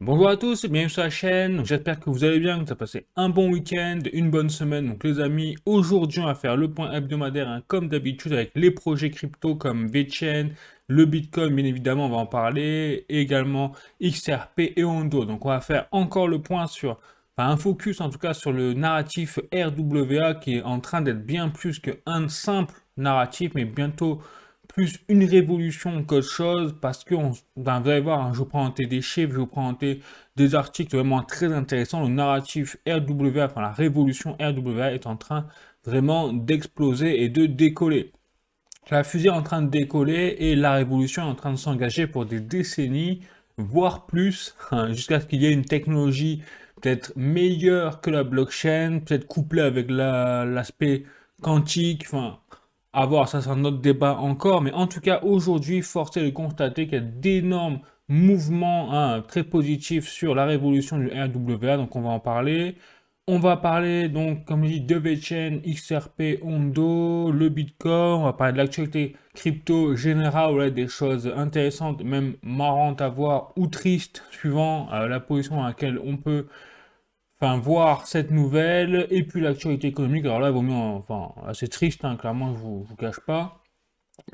Bonjour à tous, bienvenue sur la chaîne. Donc, j'espère que vous allez bien, que vous avez passé un bon week-end, une bonne semaine. Donc les amis, aujourd'hui on va faire le point hebdomadaire hein, comme d'habitude avec les projets crypto comme VeChain, le Bitcoin bien évidemment on va en parler, et également XRP et Ondo. Donc on va faire encore le point sur, enfin un focus en tout cas sur le narratif RWA qui est en train d'être bien plus qu'un simple narratif, mais bientôt plus une révolution qu'autre chose, parce que ben, vous allez voir, hein, je vous présenter des chiffres, je vais vous présenter des articles vraiment très intéressants. Le narratif RWA, enfin la révolution RWA est en train vraiment d'exploser et de décoller. La fusée est en train de décoller et la révolution est en train de s'engager pour des décennies, voire plus, hein, jusqu'à ce qu'il y ait une technologie peut-être meilleure que la blockchain, peut-être couplée avec l'aspect quantique, enfin, à voir, ça c'est un autre débat encore, mais en tout cas aujourd'hui, force est de constater qu'il y a d'énormes mouvements hein, très positifs sur la révolution du RWA, donc on va en parler. On va parler donc, comme je dis, de VeChain, XRP, Ondo, le Bitcoin, on va parler de l'actualité crypto générale, ouais, des choses intéressantes, même marrantes à voir ou tristes, suivant la position dans laquelle on peut enfin, voir cette nouvelle, et puis l'actualité économique. Alors là, il vaut mieux, enfin, c'est triste, hein, clairement, je vous cache pas,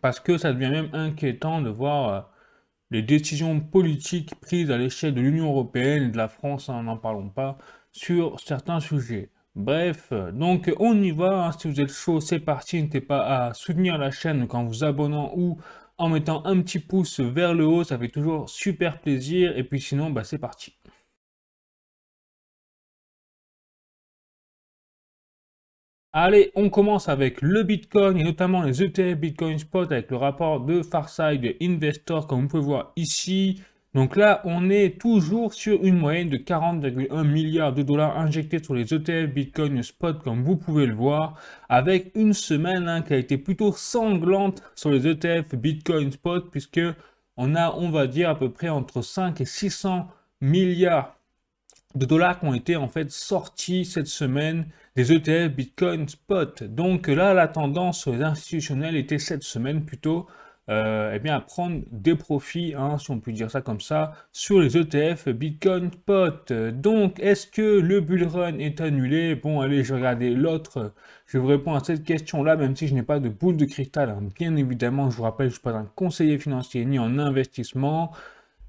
parce que ça devient même inquiétant de voir les décisions politiques prises à l'échelle de l'Union européenne et de la France, hein, n'en parlons pas, sur certains sujets. Bref, donc on y va, hein, si vous êtes chaud, c'est parti, n'hésitez pas à soutenir la chaîne en vous abonnant ou en mettant un petit pouce vers le haut, ça fait toujours super plaisir, et puis sinon, bah, c'est parti. Allez, on commence avec le Bitcoin et notamment les ETF Bitcoin Spot avec le rapport de Farside Investor comme vous pouvez voir ici. Donc là, on est toujours sur une moyenne de 40,1 milliards de dollars injectés sur les ETF Bitcoin Spot comme vous pouvez le voir, avec une semaine hein, qui a été plutôt sanglante sur les ETF Bitcoin Spot puisque on a, on va dire, à peu près entre 5 et 600 milliards de dollars qui ont été en fait sortis cette semaine des ETF Bitcoin Spot. Donc là, la tendance sur les institutionnels était cette semaine plutôt eh bien, à prendre des profits, hein, si on peut dire ça comme ça, sur les ETF Bitcoin Spot. Donc, est-ce que le bull run est annulé? Bon, allez, je vais regarder l'autre. Je vais vous répondre à cette question-là, même si je n'ai pas de boule de cristal. Hein. Bien évidemment, je vous rappelle, je ne suis pas un conseiller financier ni en investissement.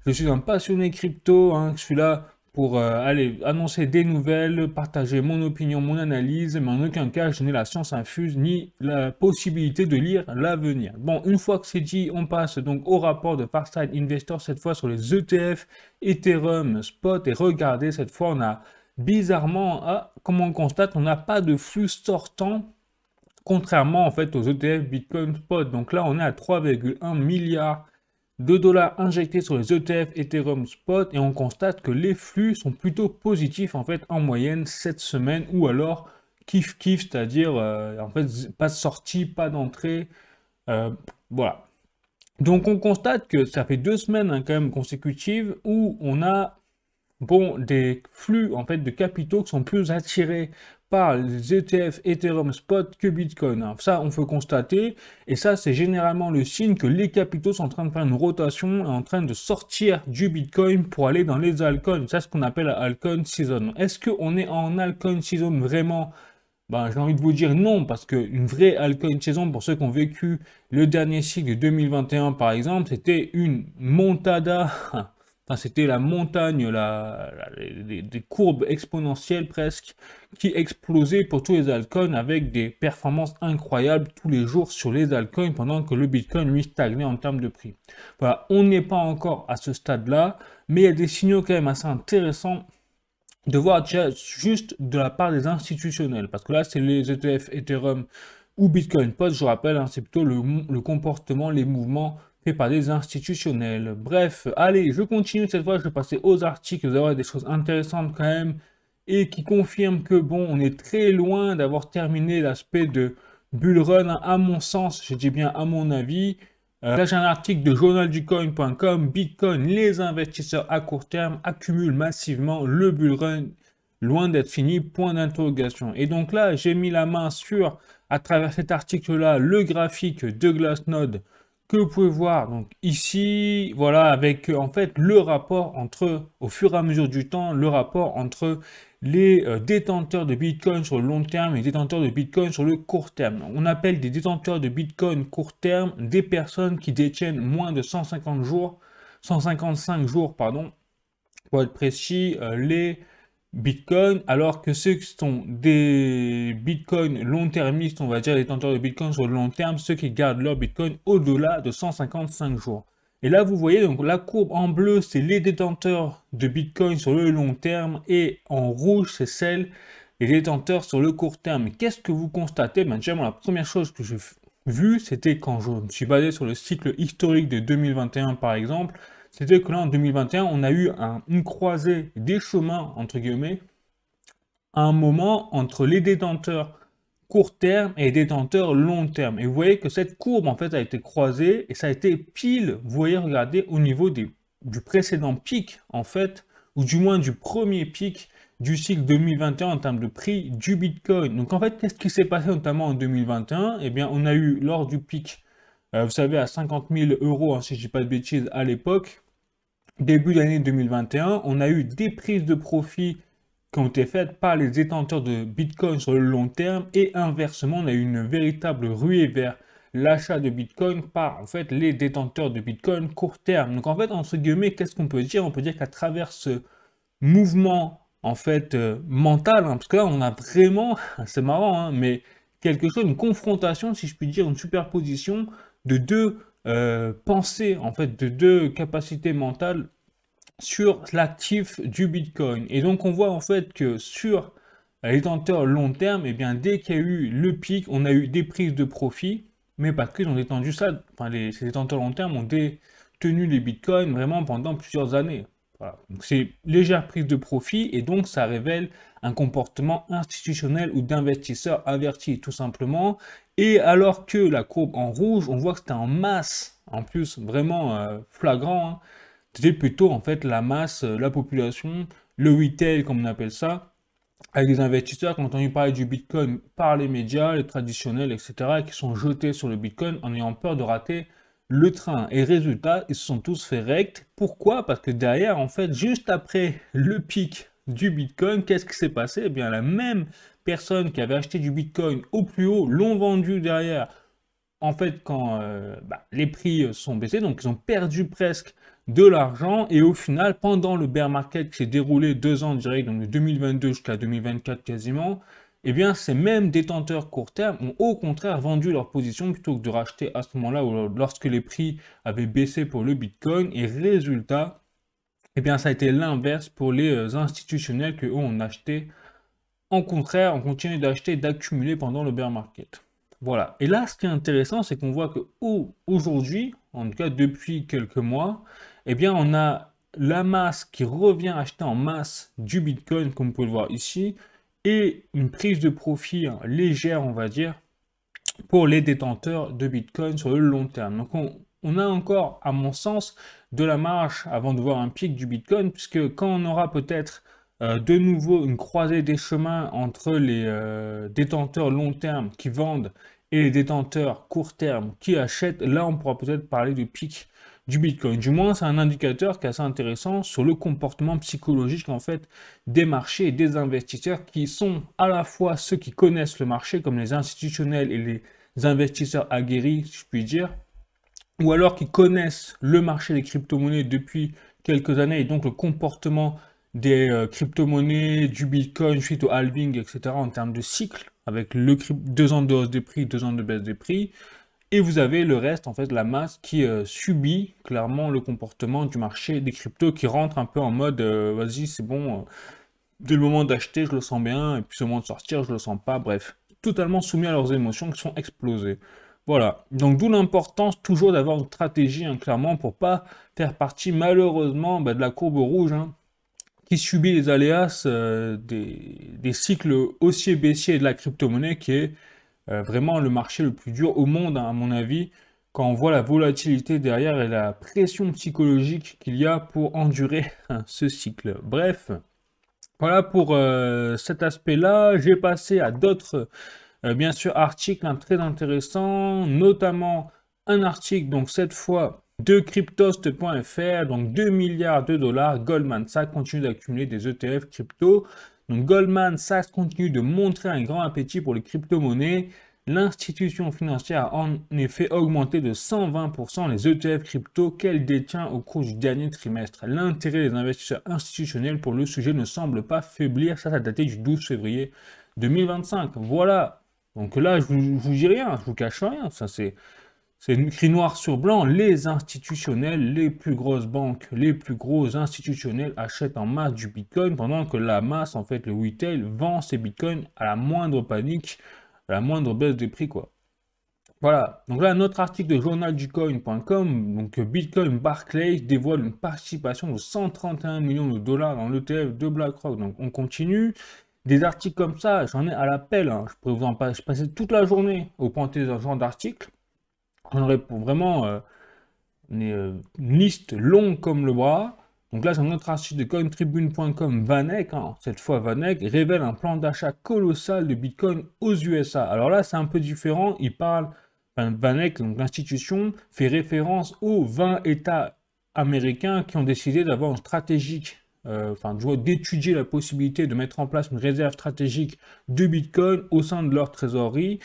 Je suis un passionné crypto, hein, je suis là pour aller annoncer des nouvelles, partager mon opinion, mon analyse, mais en aucun cas je n'ai la science infuse ni la possibilité de lire l'avenir. Bon, une fois que c'est dit, on passe donc au rapport de Farside Investor, cette fois sur les ETF Ethereum Spot, et regardez, cette fois on a bizarrement, ah, comme on constate, on n'a pas de flux sortant, contrairement en fait aux ETF Bitcoin Spot. Donc là on est à 3,1 milliards de dollars injectés sur les ETF Ethereum Spot et on constate que les flux sont plutôt positifs en fait en moyenne cette semaine ou alors kiff kiff, c'est-à-dire en fait pas de sortie, pas d'entrée, voilà. Donc on constate que ça fait 2 semaines hein, quand même consécutives où on a bon, des flux en fait de capitaux qui sont plus attirés par les ETF Ethereum Spot que Bitcoin. Hein. Ça, on peut constater, et ça, c'est généralement le signe que les capitaux sont en train de faire une rotation, en train de sortir du Bitcoin pour aller dans les altcoins. C'est ce qu'on appelle la altcoin season. Est-ce qu'on est en altcoin season vraiment? Ben, j'ai envie de vous dire non, parce qu'une vraie altcoin saison, pour ceux qui ont vécu le dernier cycle de 2021 par exemple, c'était une montada, enfin, c'était la montagne, des courbes exponentielles presque, qui explosaient pour tous les altcoins avec des performances incroyables tous les jours sur les altcoins, pendant que le Bitcoin lui stagnait en termes de prix. Voilà, on n'est pas encore à ce stade-là, mais il y a des signaux quand même assez intéressants de voir déjà juste de la part des institutionnels, parce que là, c'est les ETF Ethereum ou Bitcoin Spot, je rappelle, hein, c'est plutôt le comportement, les mouvements faits par des institutionnels. Bref, allez, je continue cette fois, je vais passer aux articles, vous allez voir des choses intéressantes quand même, et qui confirment que, bon, on est très loin d'avoir terminé l'aspect de bull run, hein, à mon sens, je dis bien à mon avis. Là, j'ai un article de journalducoin.com. Bitcoin, les investisseurs à court terme accumulent massivement, le bull run loin d'être fini, point d'interrogation. Et donc là, j'ai mis la main sur, à travers cet article-là, le graphique de Glassnode que vous pouvez voir donc ici, voilà, avec en fait le rapport entre, au fur et à mesure du temps, le rapport entre les détenteurs de Bitcoin sur le long terme et les détenteurs de Bitcoin sur le court terme. On appelle des détenteurs de Bitcoin court terme des personnes qui détiennent moins de 150 jours, 155 jours, pardon, pour être précis, les Bitcoin, alors que ceux qui sont des Bitcoin long-termistes, on va dire les détenteurs de Bitcoin sur le long terme, ceux qui gardent leur Bitcoin au-delà de 155 jours. Et là, vous voyez, donc la courbe en bleu, c'est les détenteurs de Bitcoin sur le long terme, et en rouge, c'est celle des détenteurs sur le court terme. Qu'est-ce que vous constatez? Ben, déjà, moi, la première chose que j'ai vue, c'était quand je me suis basé sur le cycle historique de 2021, par exemple, c'était que là, en 2021, on a eu une croisée des chemins, entre guillemets, à un moment entre les détenteurs court terme et les détenteurs long terme. Et vous voyez que cette courbe, en fait, a été croisée et ça a été pile, vous voyez, regardez, au niveau du précédent pic, en fait, ou du moins du premier pic du cycle 2021 en termes de prix du Bitcoin. Donc, en fait, qu'est-ce qui s'est passé notamment en 2021? Eh bien, on a eu, lors du pic, vous savez, à 50 000 euros, hein, si je ne dis pas de bêtises, à l'époque, début d'année 2021, on a eu des prises de profit qui ont été faites par les détenteurs de Bitcoin sur le long terme, et inversement, on a eu une véritable ruée vers l'achat de Bitcoin par en fait les détenteurs de Bitcoin court terme. Donc en fait, entre guillemets, qu'est-ce qu'on peut dire? On peut dire qu'à travers ce mouvement en fait mental, hein, parce que là on a vraiment, c'est marrant, hein, mais quelque chose, une confrontation, si je puis dire, une superposition de deux pensées, en fait, de deux capacités mentales sur l'actif du Bitcoin. Et donc on voit en fait que sur les détenteurs long terme, et bien dès qu'il y a eu le pic, on a eu des prises de profit, mais parce qu'ils ont détendu ça, enfin ces détenteurs long terme ont détenu les Bitcoins vraiment pendant plusieurs années. Voilà. Donc c'est légère prise de profit, et donc ça révèle un comportement institutionnel ou d'investisseurs avertis tout simplement. Et alors que la courbe en rouge, on voit que c'était en masse, en plus vraiment flagrant, hein. C'était plutôt en fait la masse, la population, le retail comme on appelle ça, avec des investisseurs qui ont entendu parler du Bitcoin par les médias, les traditionnels, etc., et qui sont jetés sur le Bitcoin en ayant peur de rater le train. Et résultat, ils se sont tous fait rect. Pourquoi? Parce que derrière, en fait, juste après le pic du Bitcoin, qu'est-ce qui s'est passé? Eh bien, la même personne qui avait acheté du Bitcoin au plus haut l'ont vendu derrière, en fait, quand les prix sont baissés, donc ils ont perdu presque de l'argent, et au final, pendant le bear market qui s'est déroulé 2 ans direct, donc de 2022 jusqu'à 2024 quasiment, eh bien, ces mêmes détenteurs court terme ont au contraire vendu leur position plutôt que de racheter à ce moment-là, ou lorsque les prix avaient baissé pour le Bitcoin, et résultat, eh bien, ça a été l'inverse pour les institutionnels que eux ont acheté. En contraire, on continue d'acheter et d'accumuler pendant le bear market. Voilà. Et là, ce qui est intéressant, c'est qu'on voit que aujourd'hui, en tout cas depuis quelques mois, eh bien, on a la masse qui revient acheter en masse du Bitcoin, comme vous pouvez le voir ici, et une prise de profit légère, on va dire, pour les détenteurs de Bitcoin sur le long terme. Donc, on a encore, à mon sens, de la marge avant de voir un pic du Bitcoin, puisque quand on aura peut-être de nouveau une croisée des chemins entre les détenteurs long terme qui vendent et les détenteurs court terme qui achètent, là on pourra peut-être parler du pic du Bitcoin. Du moins, c'est un indicateur qui est assez intéressant sur le comportement psychologique en fait des marchés et des investisseurs, qui sont à la fois ceux qui connaissent le marché, comme les institutionnels et les investisseurs aguerris, si je puis dire, ou alors qui connaissent le marché des crypto-monnaies depuis quelques années, et donc le comportement des crypto-monnaies, du Bitcoin suite au halving, etc., en termes de cycle, avec 2 ans de hausse des prix, 2 ans de baisse des prix. Et vous avez le reste, en fait, la masse qui subit clairement le comportement du marché des cryptos, qui rentre un peu en mode vas-y, c'est bon, dès le moment d'acheter, je le sens bien, et puis au moment de sortir, je le sens pas. Bref, totalement soumis à leurs émotions qui sont explosées. Voilà, donc d'où l'importance toujours d'avoir une stratégie, hein, clairement, pour pas faire partie malheureusement de la courbe rouge, hein, qui subit les aléas des cycles haussiers-baissiers de la crypto-monnaie, qui est vraiment le marché le plus dur au monde, hein, à mon avis, quand on voit la volatilité derrière et la pression psychologique qu'il y a pour endurer ce cycle. Bref, voilà pour cet aspect-là. J'ai passé à d'autres, bien sûr, articles, hein, très intéressants, notamment un article, donc cette fois de cryptost.fr, donc 2 milliards de dollars, Goldman Sachs continue d'accumuler des ETF crypto. Donc Goldman Sachs continue de montrer un grand appétit pour les crypto-monnaies. L'institution financière a en effet augmenté de 120% les ETF crypto qu'elle détient au cours du dernier trimestre. L'intérêt des investisseurs institutionnels pour le sujet ne semble pas faiblir, ça a daté du 12 février 2025. Voilà, donc là je vous dis rien, je vous cache rien, ça c'est écrit noir sur blanc, les institutionnels, les plus grosses banques, les plus gros institutionnels achètent en masse du Bitcoin pendant que la masse, en fait, le retail, vend ses Bitcoins à la moindre panique, à la moindre baisse des prix, quoi. Voilà, donc là, notre article de journalducoin.com, donc Bitcoin Barclays dévoile une participation de 131 millions de dollars dans l'ETF de BlackRock. Donc on continue. Des articles comme ça, j'en ai à l'appel, hein. Je pourrais vous en passer toute la journée au pointer ce genre d'articles. On aurait vraiment une liste longue comme le bras. Donc là, j'ai un autre article de cointribune.com, Vanek, hein, cette fois Vanek, révèle un plan d'achat colossal de Bitcoin aux USA. Alors là, c'est un peu différent. Il parle, Vanek, donc l'institution, fait référence aux 20 États américains qui ont décidé d'avoir une stratégique, d'étudier la possibilité de mettre en place une réserve stratégique de Bitcoin au sein de leur trésorerie.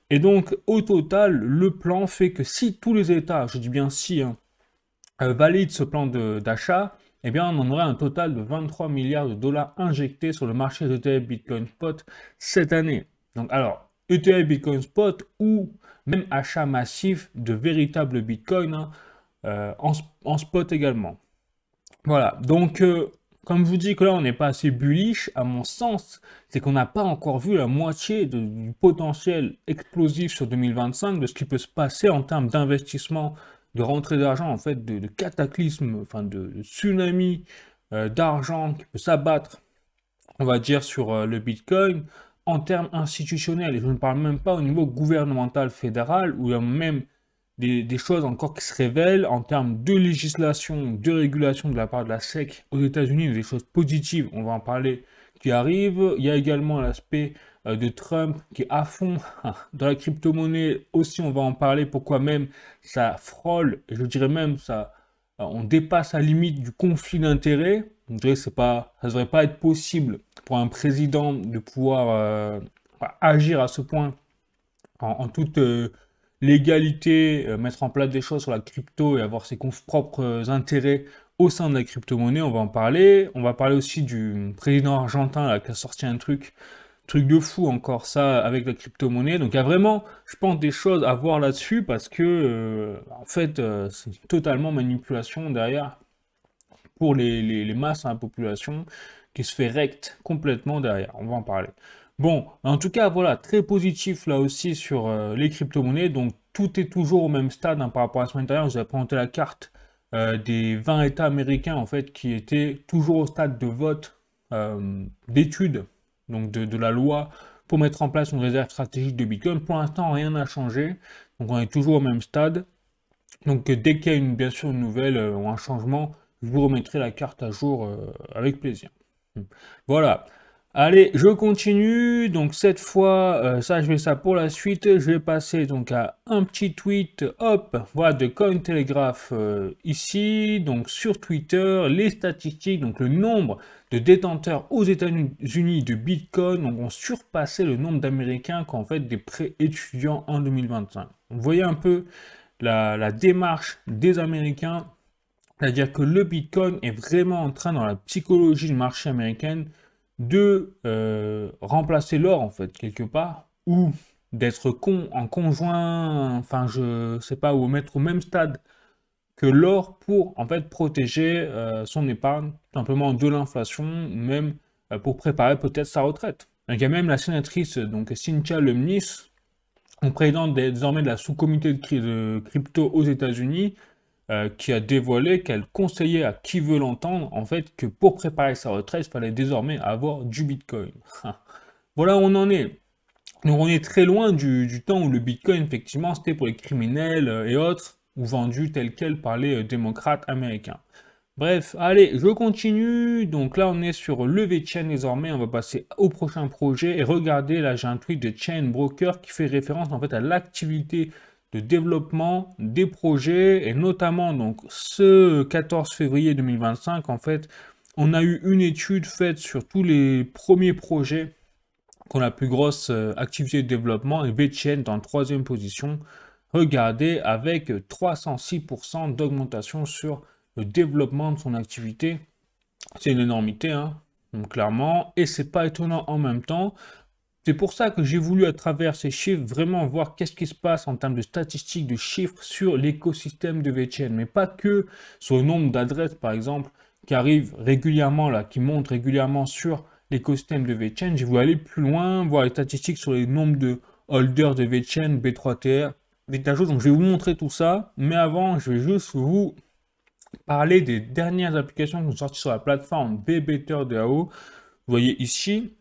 Et donc, au total, le plan fait que si tous les États, je dis bien si, valident ce plan d'achat, eh bien, on en aurait un total de 23 milliards de dollars injectés sur le marché d'ETF Bitcoin Spot cette année. Donc, alors, ETF Bitcoin Spot ou même achat massif de véritables Bitcoin en spot également. Voilà, donc comme je vous dis que là on n'est pas assez bullish, à mon sens, c'est qu'on n'a pas encore vu la moitié du potentiel explosif sur 2025, de ce qui peut se passer en termes d'investissement, de rentrée d'argent, en fait, de cataclysme, enfin de tsunami d'argent qui peut s'abattre, on va dire, sur le Bitcoin, en termes institutionnels. Et je ne parle même pas au niveau gouvernemental fédéral, où il y a même des choses encore qui se révèlent en termes de législation, de régulation de la part de la SEC aux États-Unis, des choses positives, on va en parler, qui arrivent. Il y a également l'aspect de Trump qui est à fond dans la crypto-monnaie aussi, on va en parler, pourquoi même ça frôle, et je dirais même ça, on dépasse la limite du conflit d'intérêts. Je dirais que ça ne devrait pas être possible pour un président de pouvoir agir à ce point en toute l'égalité, mettre en place des choses sur la crypto et avoir ses propres intérêts au sein de la crypto-monnaie, on va en parler. On va parler aussi du président argentin là, qui a sorti un truc de fou encore ça avec la crypto-monnaie. Donc il y a vraiment, je pense, des choses à voir là-dessus parce que en fait, c'est totalement manipulation derrière pour les masses de la population qui se fait rect complètement derrière. On va en parler. Bon, en tout cas, voilà, très positif là aussi sur les crypto-monnaies. Donc, tout est toujours au même stade par rapport à la semaine dernière. Je vous ai présenté la carte des 20 États américains, en fait, qui étaient toujours au stade de vote, d'étude, donc de la loi, pour mettre en place une réserve stratégique de Bitcoin. Pour l'instant, rien n'a changé. Donc, on est toujours au même stade. Donc, dès qu'il y a bien sûr une nouvelle ou un changement, je vous remettrai la carte à jour avec plaisir. Voilà. Allez, je continue. Donc cette fois, ça je fais ça pour la suite. Je vais passer donc à un petit tweet, hop, voilà, de Cointelegraph ici. Donc sur Twitter, les statistiques, donc le nombre de détenteurs aux États-Unis de Bitcoin ont surpassé le nombre d'Américains qui ont fait des prêts étudiants en 2025. Vous voyez un peu la démarche des Américains, c'est-à-dire que le Bitcoin est vraiment en train, dans la psychologie du marché américain, de remplacer l'or, en fait, quelque part, ou d'être en conjoint, enfin, je sais pas, ou mettre au même stade que l'or pour, en fait, protéger son épargne, tout simplement de l'inflation, même pour préparer peut-être sa retraite. Donc, il y a même la sénatrice, donc Cynthia Lummis, présidente désormais de la sous-comité de crypto aux États-Unis, qui a dévoilé qu'elle conseillait à qui veut l'entendre, en fait, que pour préparer sa retraite, il fallait désormais avoir du Bitcoin. Voilà où on en est. Donc on est très loin du temps où le Bitcoin, effectivement, c'était pour les criminels et autres, ou vendu tel quel par les démocrates américains. Bref, allez, je continue. Donc là, on est sur lever de chaîne désormais. On va passer au prochain projet. Et regardez, là, j'ai un tweet de Chain Broker qui fait référence, en fait, à l'activité de développement des projets, et notamment donc ce 14 février 2025, en fait, on a eu une étude faite sur tous les premiers projets qui ont la plus grosse activité de développement, et VChain est en troisième position. Regardez, avec 306% d'augmentation sur le développement de son activité. C'est une énormité, hein, donc clairement, et c'est pas étonnant en même temps. C'est pour ça que j'ai voulu, à travers ces chiffres, vraiment voir qu'est-ce qui se passe en termes de statistiques, de chiffres sur l'écosystème de VChain, mais pas que sur le nombre d'adresses, par exemple, qui arrivent régulièrement, là, qui montent régulièrement sur l'écosystème de VChain. J'ai voulu aller plus loin, voir les statistiques sur les nombres de holders de VChain, B3TR, des tas de choses. Donc je vais vous montrer tout ça, mais avant, je vais juste vous parler des dernières applications qui sont sorties sur la plateforme BBetterDAO. Vous voyez ici.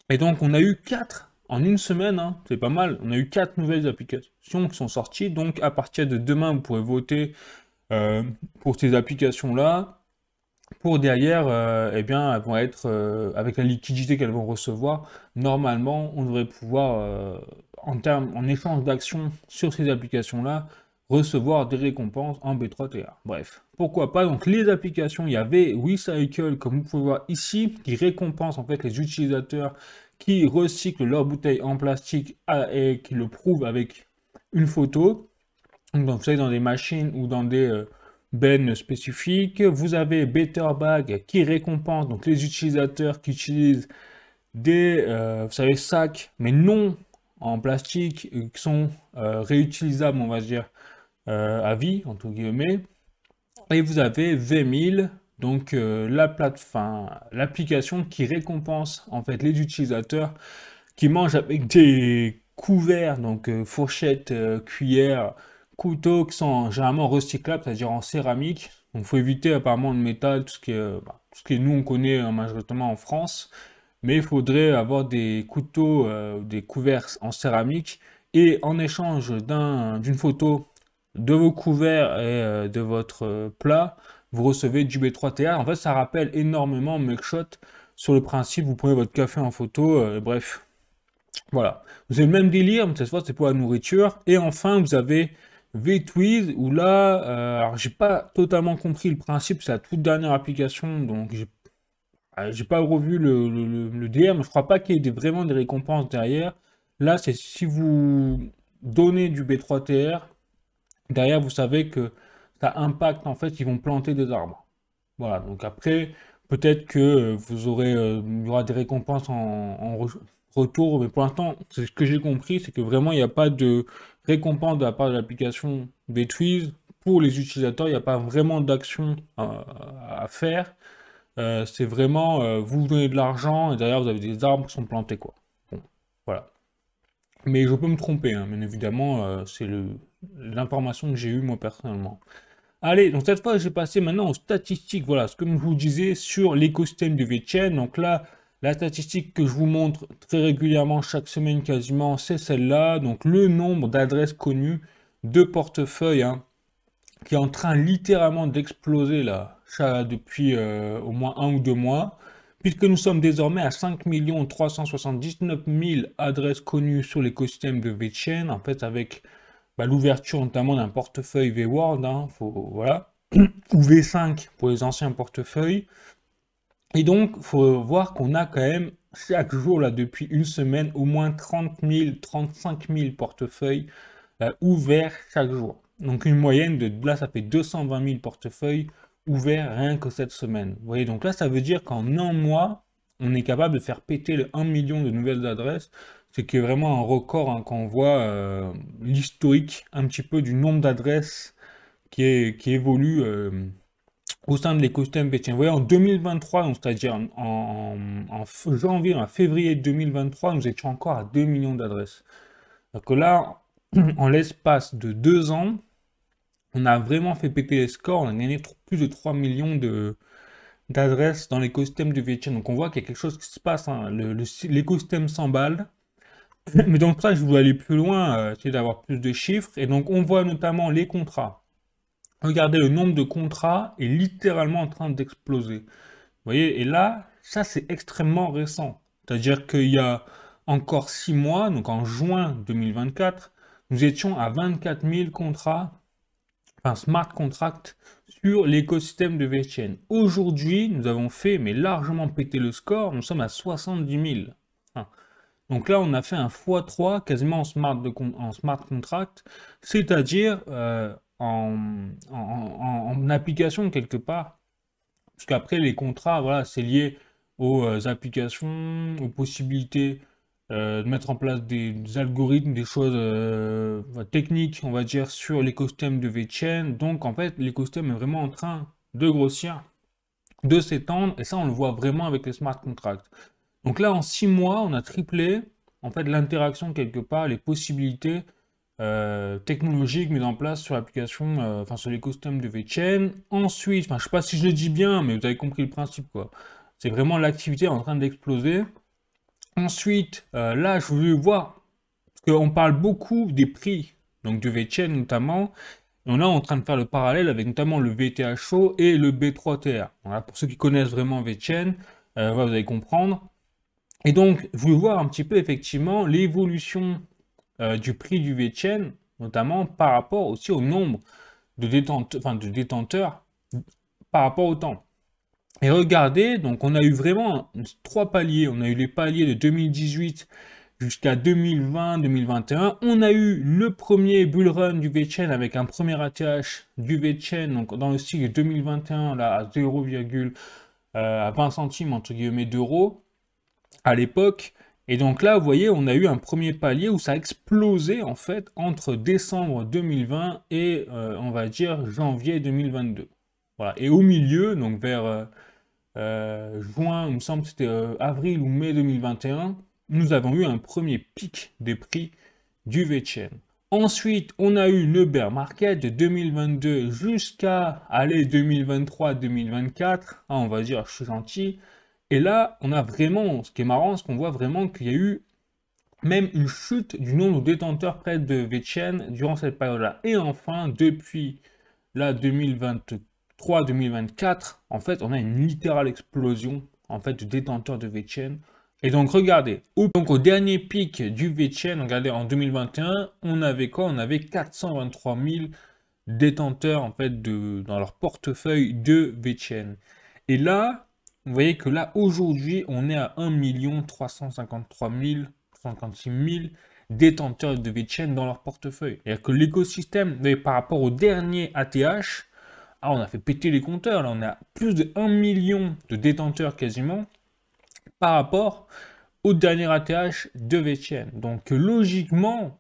Et donc, on a eu 4 en une semaine, hein, c'est pas mal. On a eu 4 nouvelles applications qui sont sorties. Donc, à partir de demain, vous pourrez voter pour ces applications-là. Pour derrière, eh bien, elles vont être, avec la liquidité qu'elles vont recevoir, normalement, on devrait pouvoir, en échange d'actions sur ces applications-là, recevoir des récompenses en B3TA. Bref, pourquoi pas. Donc, les applications, il y avait WeCycle, comme vous pouvez voir ici, qui récompense en fait les utilisateurs qui recyclent leurs bouteilles en plastique et qui le prouvent avec une photo. Donc, vous savez, dans des machines ou dans des bennes spécifiques. Vous avez BetterBag qui récompense donc les utilisateurs qui utilisent des vous savez, sacs, mais non en plastique, qui sont réutilisables, on va dire, à vie, entre guillemets. Et vous avez V1000, donc l'application qui récompense en fait les utilisateurs qui mangent avec des couverts, donc fourchettes, cuillères, couteaux qui sont généralement recyclables, c'est-à-dire en céramique. Donc il faut éviter apparemment le métal, tout ce qui est nous on connaît majoritairement en France. Mais il faudrait avoir des couteaux, des couverts en céramique. Et en échange d'une photo de vos couverts et de votre plat, vous recevez du B3TA. En fait, ça rappelle énormément Mugshot sur le principe, vous prenez votre café en photo, bref. Voilà. Vous avez le même délire, mais cette fois, c'est pour la nourriture. Et enfin, vous avez VTwiz, où là, alors j'ai pas totalement compris le principe, c'est la toute dernière application, donc j'ai pas revu le délire, mais je crois pas qu'il y ait vraiment des récompenses derrière. Là, c'est si vous donnez du B3TR, derrière, vous savez que ça impacte, en fait, ils vont planter des arbres. Voilà, donc après, peut-être que vous aurez, il y aura des récompenses en retour, mais pour l'instant, c'est ce que j'ai compris, c'est que vraiment, il n'y a pas de récompense de la part de l'application Betwiz. Pour les utilisateurs, il n'y a pas vraiment d'action à faire. C'est vraiment, vous donnez de l'argent et derrière, vous avez des arbres qui sont plantés, quoi. Bon, voilà. Mais je peux me tromper, hein, bien évidemment, c'est l'information que j'ai eue moi personnellement. Allez, donc cette fois, j'ai passé maintenant aux statistiques. Voilà, ce que je vous disais sur l'écosystème du VChain. Donc là, la statistique que je vous montre très régulièrement, chaque semaine quasiment, c'est celle-là. Donc le nombre d'adresses connues de portefeuilles, hein, qui est en train littéralement d'exploser là, depuis au moins 1 ou 2 mois, puisque nous sommes désormais à 5 379 000 adresses connues sur l'écosystème de VChain, en fait avec l'ouverture notamment d'un portefeuille V-World, hein, voilà, ou V5 pour les anciens portefeuilles. Et donc, il faut voir qu'on a quand même chaque jour, là, depuis une semaine, au moins 30 000, 35 000 portefeuilles ouverts chaque jour. Donc une moyenne là, ça fait 220 000 portefeuilles ouverts rien que cette semaine. Vous voyez, donc là, ça veut dire qu'en un mois, on est capable de faire péter le 1 million de nouvelles adresses. C'est qui est vraiment un record, hein, quand on voit l'historique un petit peu du nombre d'adresses qui évolue au sein de l'écosystème BTN. Vous voyez, en 2023, c'est-à-dire en janvier, en février 2023, nous étions encore à 2 millions d'adresses. Donc là, en l'espace de 2 ans, on a vraiment fait péter les scores, on a gagné plus de 3 millions d'adresses dans l'écosystème du VChain. Donc on voit qu'il y a quelque chose qui se passe, hein. L'écosystème s'emballe. Mais donc pour ça, je voulais aller plus loin, essayer d'avoir plus de chiffres. Et donc on voit notamment les contrats. Regardez, le nombre de contrats est littéralement en train d'exploser. Vous voyez, et là, ça c'est extrêmement récent. C'est-à-dire qu'il y a encore 6 mois, donc en juin 2024, nous étions à 24 000 contrats, enfin smart contracts, sur l'écosystème de VeChain. Aujourd'hui, nous avons fait, mais largement pété le score, nous sommes à 70 000. Hein. Donc là, on a fait un x3 quasiment en smart contract, c'est-à-dire en application quelque part. Parce qu'après, les contrats, voilà, c'est lié aux applications, aux possibilités de mettre en place des algorithmes, des choses techniques, on va dire, sur l'écosystème de VeChain. Donc, en fait, l'écosystème est vraiment en train de grossir, de s'étendre, et ça, on le voit vraiment avec les smart contracts. Donc là, en 6 mois, on a triplé, en fait, l'interaction quelque part, les possibilités technologiques mises en place sur l'application, enfin sur l'écosystème de VeChain. Ensuite, enfin je sais pas si je le dis bien, mais vous avez compris le principe quoi. C'est vraiment l'activité en train d'exploser. Ensuite, là je voulais voir, parce qu'on parle beaucoup des prix, donc de VeChain notamment, et on est en train de faire le parallèle avec notamment le VTHO et le B3TR. Voilà, pour ceux qui connaissent vraiment VeChain, voilà, vous allez comprendre. Et donc, je voulais voir un petit peu effectivement l'évolution du prix du VeChain, notamment par rapport aussi au nombre de détenteurs par rapport au temps. Et regardez, donc on a eu vraiment 3 paliers. On a eu les paliers de 2018 jusqu'à 2020-2021. On a eu le premier bull run du VeChain avec un premier ATH du VeChain, donc dans le cycle 2021, là, à 20 centimes entre guillemets d'euros à l'époque. Et donc là, vous voyez, on a eu un premier palier où ça a explosé en fait entre décembre 2020 et on va dire janvier 2022. Voilà. Et au milieu, donc vers juin, il me semble que c'était avril ou mai 2021, nous avons eu un premier pic des prix du VeChain. Ensuite, on a eu le bear market de 2022 jusqu'à aller 2023-2024. On va dire, je suis gentil. Et là, on a vraiment, ce qui est marrant, c'est qu'on voit vraiment qu'il y a eu même une chute du nombre de détenteurs près de VeChain durant cette période-là. Et enfin, depuis là 2023-2024, en fait, on a une littérale explosion en fait de détenteurs de VeChain. Et donc, regardez, donc au dernier pic du VeChain, regardez, en 2021, on avait quoi? On avait 423 000 détenteurs en fait dans leur portefeuille de VeChain. Et là, vous voyez que là, aujourd'hui, on est à 1 353 156 000 détenteurs de VeChain dans leur portefeuille. C'est-à-dire que l'écosystème, par rapport au dernier ATH, on a fait péter les compteurs. Là, on a plus de 1 million de détenteurs quasiment par rapport au dernier ATH de VeChain. Donc, logiquement,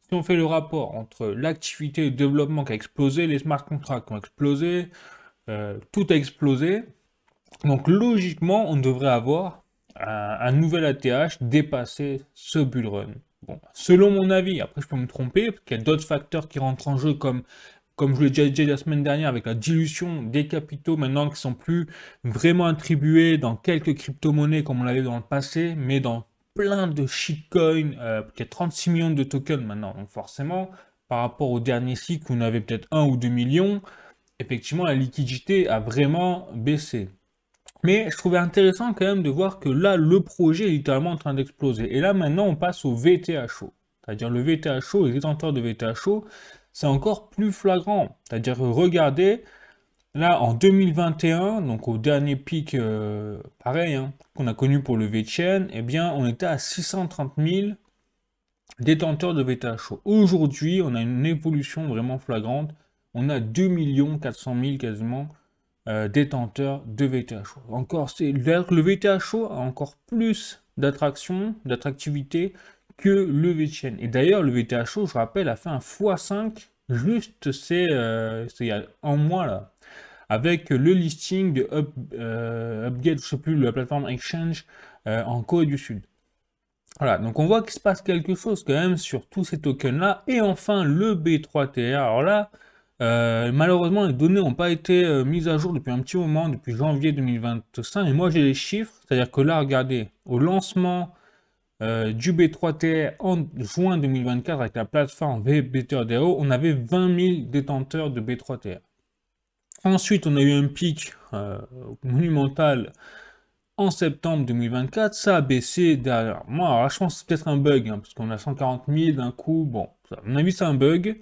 si on fait le rapport entre l'activité de développement qui a explosé, les smart contracts qui ont explosé, tout a explosé. Donc logiquement, on devrait avoir un nouvel ATH dépasser ce bull run. Bon, selon mon avis, après je peux me tromper, parce qu'il y a d'autres facteurs qui rentrent en jeu, comme je l'ai déjà dit la semaine dernière, avec la dilution des capitaux maintenant qui sont plus vraiment attribués dans quelques crypto-monnaies comme on l'avait dans le passé, mais dans plein de shitcoins, il y a 36 millions de tokens maintenant. Donc forcément, par rapport au dernier cycle où on avait peut-être 1 ou 2 millions, effectivement la liquidité a vraiment baissé. Mais je trouvais intéressant quand même de voir que là, le projet est littéralement en train d'exploser. Et là, maintenant, on passe au VTHO. C'est-à-dire le VTHO, les détenteurs de VTHO, c'est encore plus flagrant. C'est-à-dire, regardez, là, en 2021, donc au dernier pic, pareil, qu'on a connu pour le VeChain, eh bien, on était à 630 000 détenteurs de VTHO. Aujourd'hui, on a une évolution vraiment flagrante. On a 2 400 000 quasiment détenteurs de VTHO. Encore, le VTHO a encore plus d'attractivité que le VeChain. Et d'ailleurs, le VTHO, je rappelle, a fait un x5 juste c'est il y a un mois là, avec le listing de Upgate, je sais plus, la plateforme Exchange en Corée du Sud. Voilà, donc on voit qu'il se passe quelque chose quand même sur tous ces tokens-là. Et enfin, le B3TR, alors là, malheureusement, les données n'ont pas été mises à jour depuis un petit moment, depuis janvier 2025. Et moi, j'ai les chiffres. C'est-à-dire que là, regardez, au lancement du B3TR en juin 2024 avec la plateforme VBTRDAO, on avait 20 000 détenteurs de B3TR. Ensuite, on a eu un pic monumental en septembre 2024, ça a baissé derrière. Moi, alors là, je pense que c'est peut-être un bug, hein, parce qu'on a 140 000 d'un coup. Bon, ça, à mon avis, c'est un bug.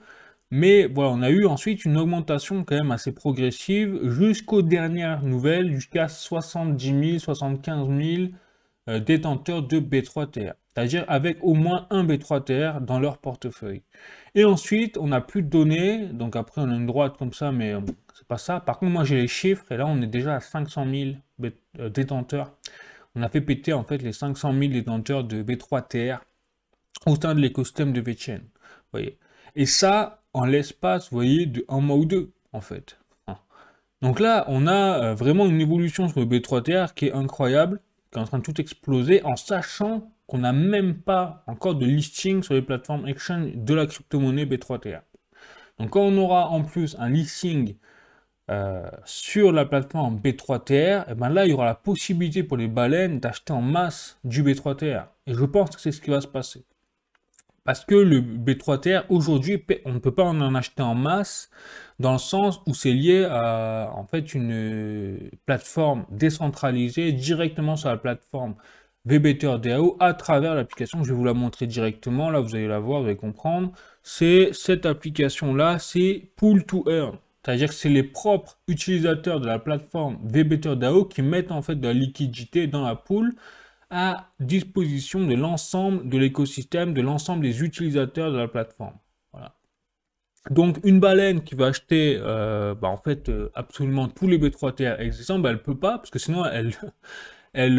Mais voilà, on a eu ensuite une augmentation quand même assez progressive jusqu'aux dernières nouvelles, jusqu'à 70 000, 75 000 détenteurs de B3TR. C'est-à-dire avec au moins un B3TR dans leur portefeuille. Et ensuite, on n'a plus de données. Donc après, on a une droite comme ça, mais c'est pas ça. Par contre, moi, j'ai les chiffres. Et là, on est déjà à 500 000 détenteurs. On a fait péter en fait les 500 000 détenteurs de B3TR au sein de l'écosystème de VeChain. Voyez. Et ça, en l'espace, vous voyez, de un mois ou deux, en fait. Donc là, on a vraiment une évolution sur le B3TR qui est incroyable, qui est en train de tout exploser, en sachant qu'on n'a même pas encore de listing sur les plateformes exchange de la crypto-monnaie B3TR. Donc quand on aura en plus un listing sur la plateforme B3TR, et ben là, il y aura la possibilité pour les baleines d'acheter en masse du B3TR. Et je pense que c'est ce qui va se passer. Parce que le B3TR, aujourd'hui, on ne peut pas en acheter en masse, dans le sens où c'est lié à en fait une plateforme décentralisée directement sur la plateforme VBTR-DAO à travers l'application. Je vais vous la montrer directement. Là, vous allez la voir, vous allez comprendre. C'est cette application-là, c'est Pool to Earn. C'est-à-dire que c'est les propres utilisateurs de la plateforme VBTR-DAO qui mettent en fait de la liquidité dans la pool à disposition de l'ensemble de l'écosystème, de l'ensemble des utilisateurs de la plateforme. Voilà. Donc une baleine qui va acheter en fait absolument tous les B3TR existants, elle ne peut pas, parce que sinon elle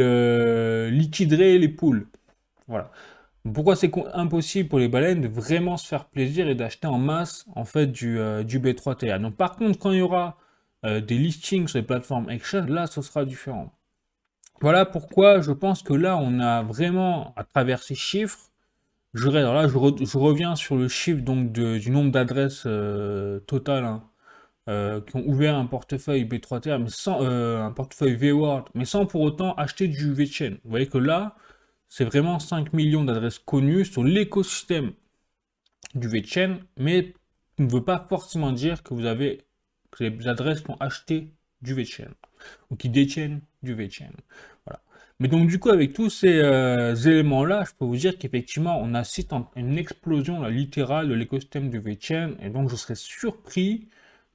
liquiderait les poules. Voilà. Pourquoi c'est impossible pour les baleines de vraiment se faire plaisir et d'acheter en masse en fait du B3TR. Donc par contre, quand il y aura des listings sur les plateformes exchange, là ce sera différent. Voilà pourquoi je pense que là, on a vraiment, à travers ces chiffres, je reviens sur le chiffre donc du nombre d'adresses totales hein, qui ont ouvert un portefeuille B3TR, mais sans un portefeuille VWARD, mais sans pour autant acheter du VeChain. Vous voyez que là, c'est vraiment 5 millions d'adresses connues sur l'écosystème du VeChain, mais ça ne veut pas forcément dire que vous avez que les adresses qui ont acheté du VeChain ou qui détiennent du VeChain. Voilà. Mais donc du coup, avec tous ces éléments-là, je peux vous dire qu'effectivement, on assiste à une explosion littérale de l'écosystème du VeChain, et donc je serais surpris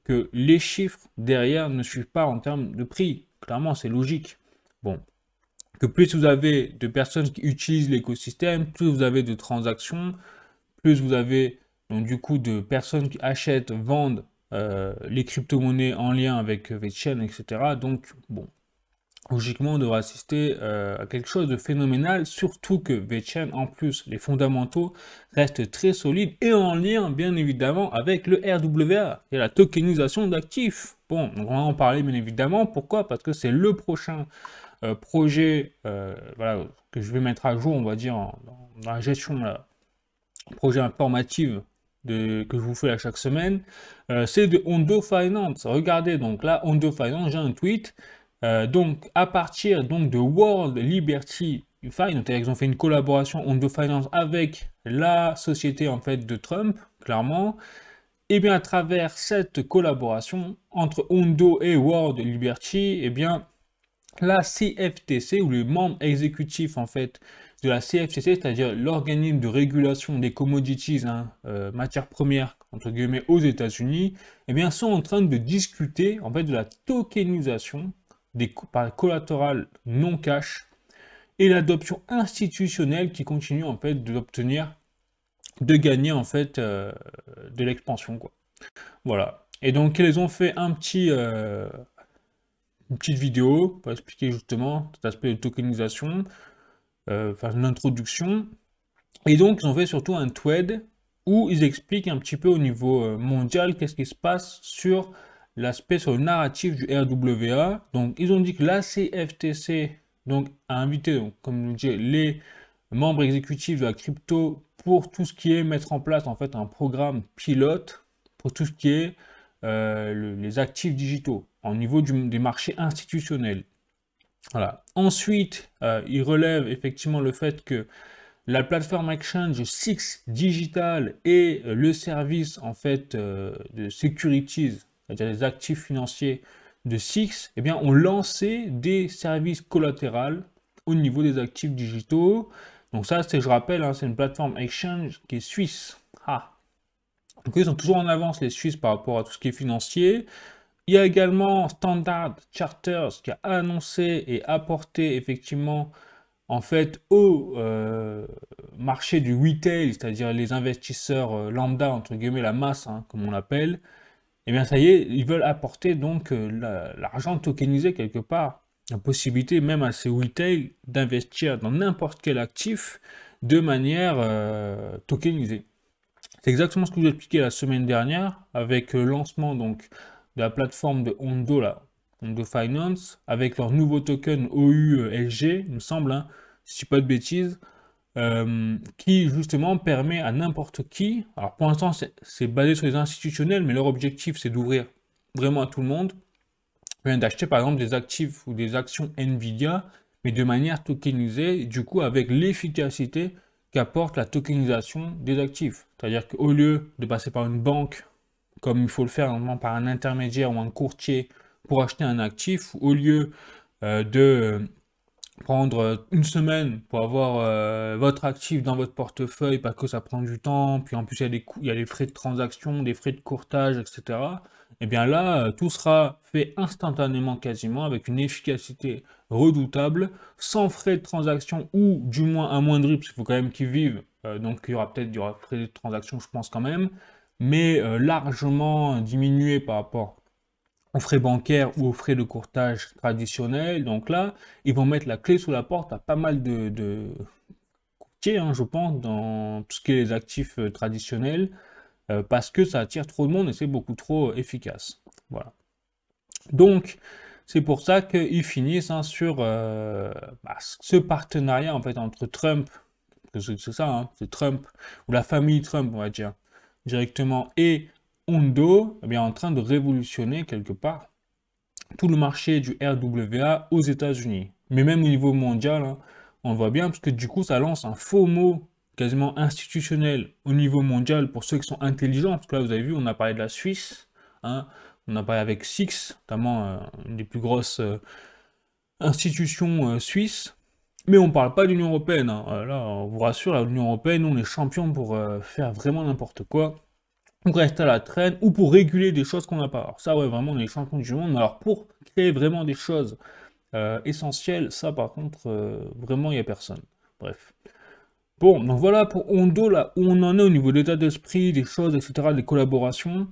que les chiffres derrière ne suivent pas en termes de prix. Clairement, c'est logique. Bon, que plus vous avez de personnes qui utilisent l'écosystème, plus vous avez de transactions, plus vous avez donc du coup de personnes qui achètent, vendent les crypto-monnaies en lien avec VeChain, etc. Donc bon, logiquement, on devrait assister à quelque chose de phénoménal, surtout que VeChain, en plus, les fondamentaux restent très solides et en lien, bien évidemment, avec le RWA et la tokenisation d'actifs. Bon, on va en parler, bien évidemment. Pourquoi? Parce que c'est le prochain projet voilà, que je vais mettre à jour, on va dire, dans la gestion, projet informatif que je vous fais à chaque semaine. C'est de Ondo Finance. Regardez, donc là, Ondo Finance, j'ai un tweet. Donc, à partir donc, de World Liberty Finance, ils ont fait une collaboration Ondo Finance avec la société en fait de Trump, clairement. Et bien, à travers cette collaboration entre Ondo et World Liberty, et bien, la CFTC, ou les membres exécutifs en fait de la CFTC, c'est-à-dire l'organisme de régulation des commodities, hein, matières premières, entre guillemets, aux États-Unis, eh bien, sont en train de discuter en fait de la tokenisation des collatéral non cash et l'adoption institutionnelle qui continue en fait de gagner en fait de l'expansion quoi. Voilà. Et donc ils ont fait une petite vidéo pour expliquer justement cet aspect de tokenisation, faire une introduction. Et donc ils ont fait surtout un thread où ils expliquent un petit peu au niveau mondial qu'est-ce qui se passe sur l'aspect, sur le narratif du RWA. Donc ils ont dit que la CFTC donc, a invité, donc, comme je dis, les membres exécutifs de la crypto pour tout ce qui est mettre en place en fait un programme pilote pour tout ce qui est les actifs digitaux au niveau des marchés institutionnels. Voilà. Ensuite, il relève effectivement le fait que la plateforme exchange Six Digital et le service en fait de securities, c'est-à-dire les actifs financiers de SIX, eh bien, ont lancé des services collatéraux au niveau des actifs digitaux. Donc ça, je rappelle, hein, c'est une plateforme exchange qui est suisse. Ah. Donc ils sont toujours en avance, les Suisses, par rapport à tout ce qui est financier. Il y a également Standard Chartered qui a annoncé et apporté effectivement en fait au marché du retail, c'est-à-dire les investisseurs lambda, entre guillemets la masse, hein, comme on l'appelle, et bien ça y est, ils veulent apporter donc l'argent tokenisé quelque part, la possibilité même à ces retail d'investir dans n'importe quel actif de manière tokenisée. C'est exactement ce que je vous ai expliqué la semaine dernière avec le lancement donc de la plateforme de Ondo, là, Ondo Finance, avec leur nouveau token OULG, il me semble, hein, si je dis pas de bêtises, qui justement permet à n'importe qui, alors pour l'instant c'est basé sur les institutionnels, mais leur objectif c'est d'ouvrir vraiment à tout le monde, d'acheter par exemple des actifs ou des actions Nvidia, mais de manière tokenisée, du coup avec l'efficacité qu'apporte la tokenisation des actifs. C'est-à-dire qu'au lieu de passer par une banque, comme il faut le faire normalement par un intermédiaire ou un courtier pour acheter un actif, au lieu de prendre une semaine pour avoir votre actif dans votre portefeuille parce que ça prend du temps, puis en plus il y a des coûts, il y a les frais de transaction, des frais de courtage, etc. Et bien là, tout sera fait instantanément quasiment avec une efficacité redoutable, sans frais de transaction ou du moins amoindri, parce qu'il faut quand même qu'ils vivent, donc il y aura frais de transaction, je pense quand même, mais largement diminué par rapport aux frais bancaires ou aux frais de courtage traditionnels. Donc là, ils vont mettre la clé sous la porte à pas mal de courtiers, hein, je pense, dans tout ce qui est les actifs traditionnels, parce que ça attire trop de monde et c'est beaucoup trop efficace. Voilà. Donc, c'est pour ça qu'ils finissent hein, sur ce partenariat en fait entre Trump, c'est ça, hein, c'est Trump, ou la famille Trump, on va dire, directement, et Ondo, eh bien, en train de révolutionner quelque part tout le marché du RWA aux États-Unis. Mais même au niveau mondial, hein, on le voit bien, parce que du coup, ça lance un faux mot quasiment institutionnel au niveau mondial pour ceux qui sont intelligents. Parce que là, vous avez vu, on a parlé de la Suisse, hein, on a parlé avec SIX, notamment une des plus grosses institutions suisses. Mais on ne parle pas de l'Union Européenne. Hein. Là, on vous rassure, l'Union Européenne, on est champion pour faire vraiment n'importe quoi. On reste à la traîne ou pour réguler des choses qu'on n'a pas. Alors ça, ouais, vraiment, on est les champions du monde. Mais alors, pour créer vraiment des choses essentielles, ça, par contre, vraiment, il n'y a personne. Bref. Bon, donc voilà pour Ondo, là où on en est au niveau de l'état d'esprit, des choses, etc., des collaborations.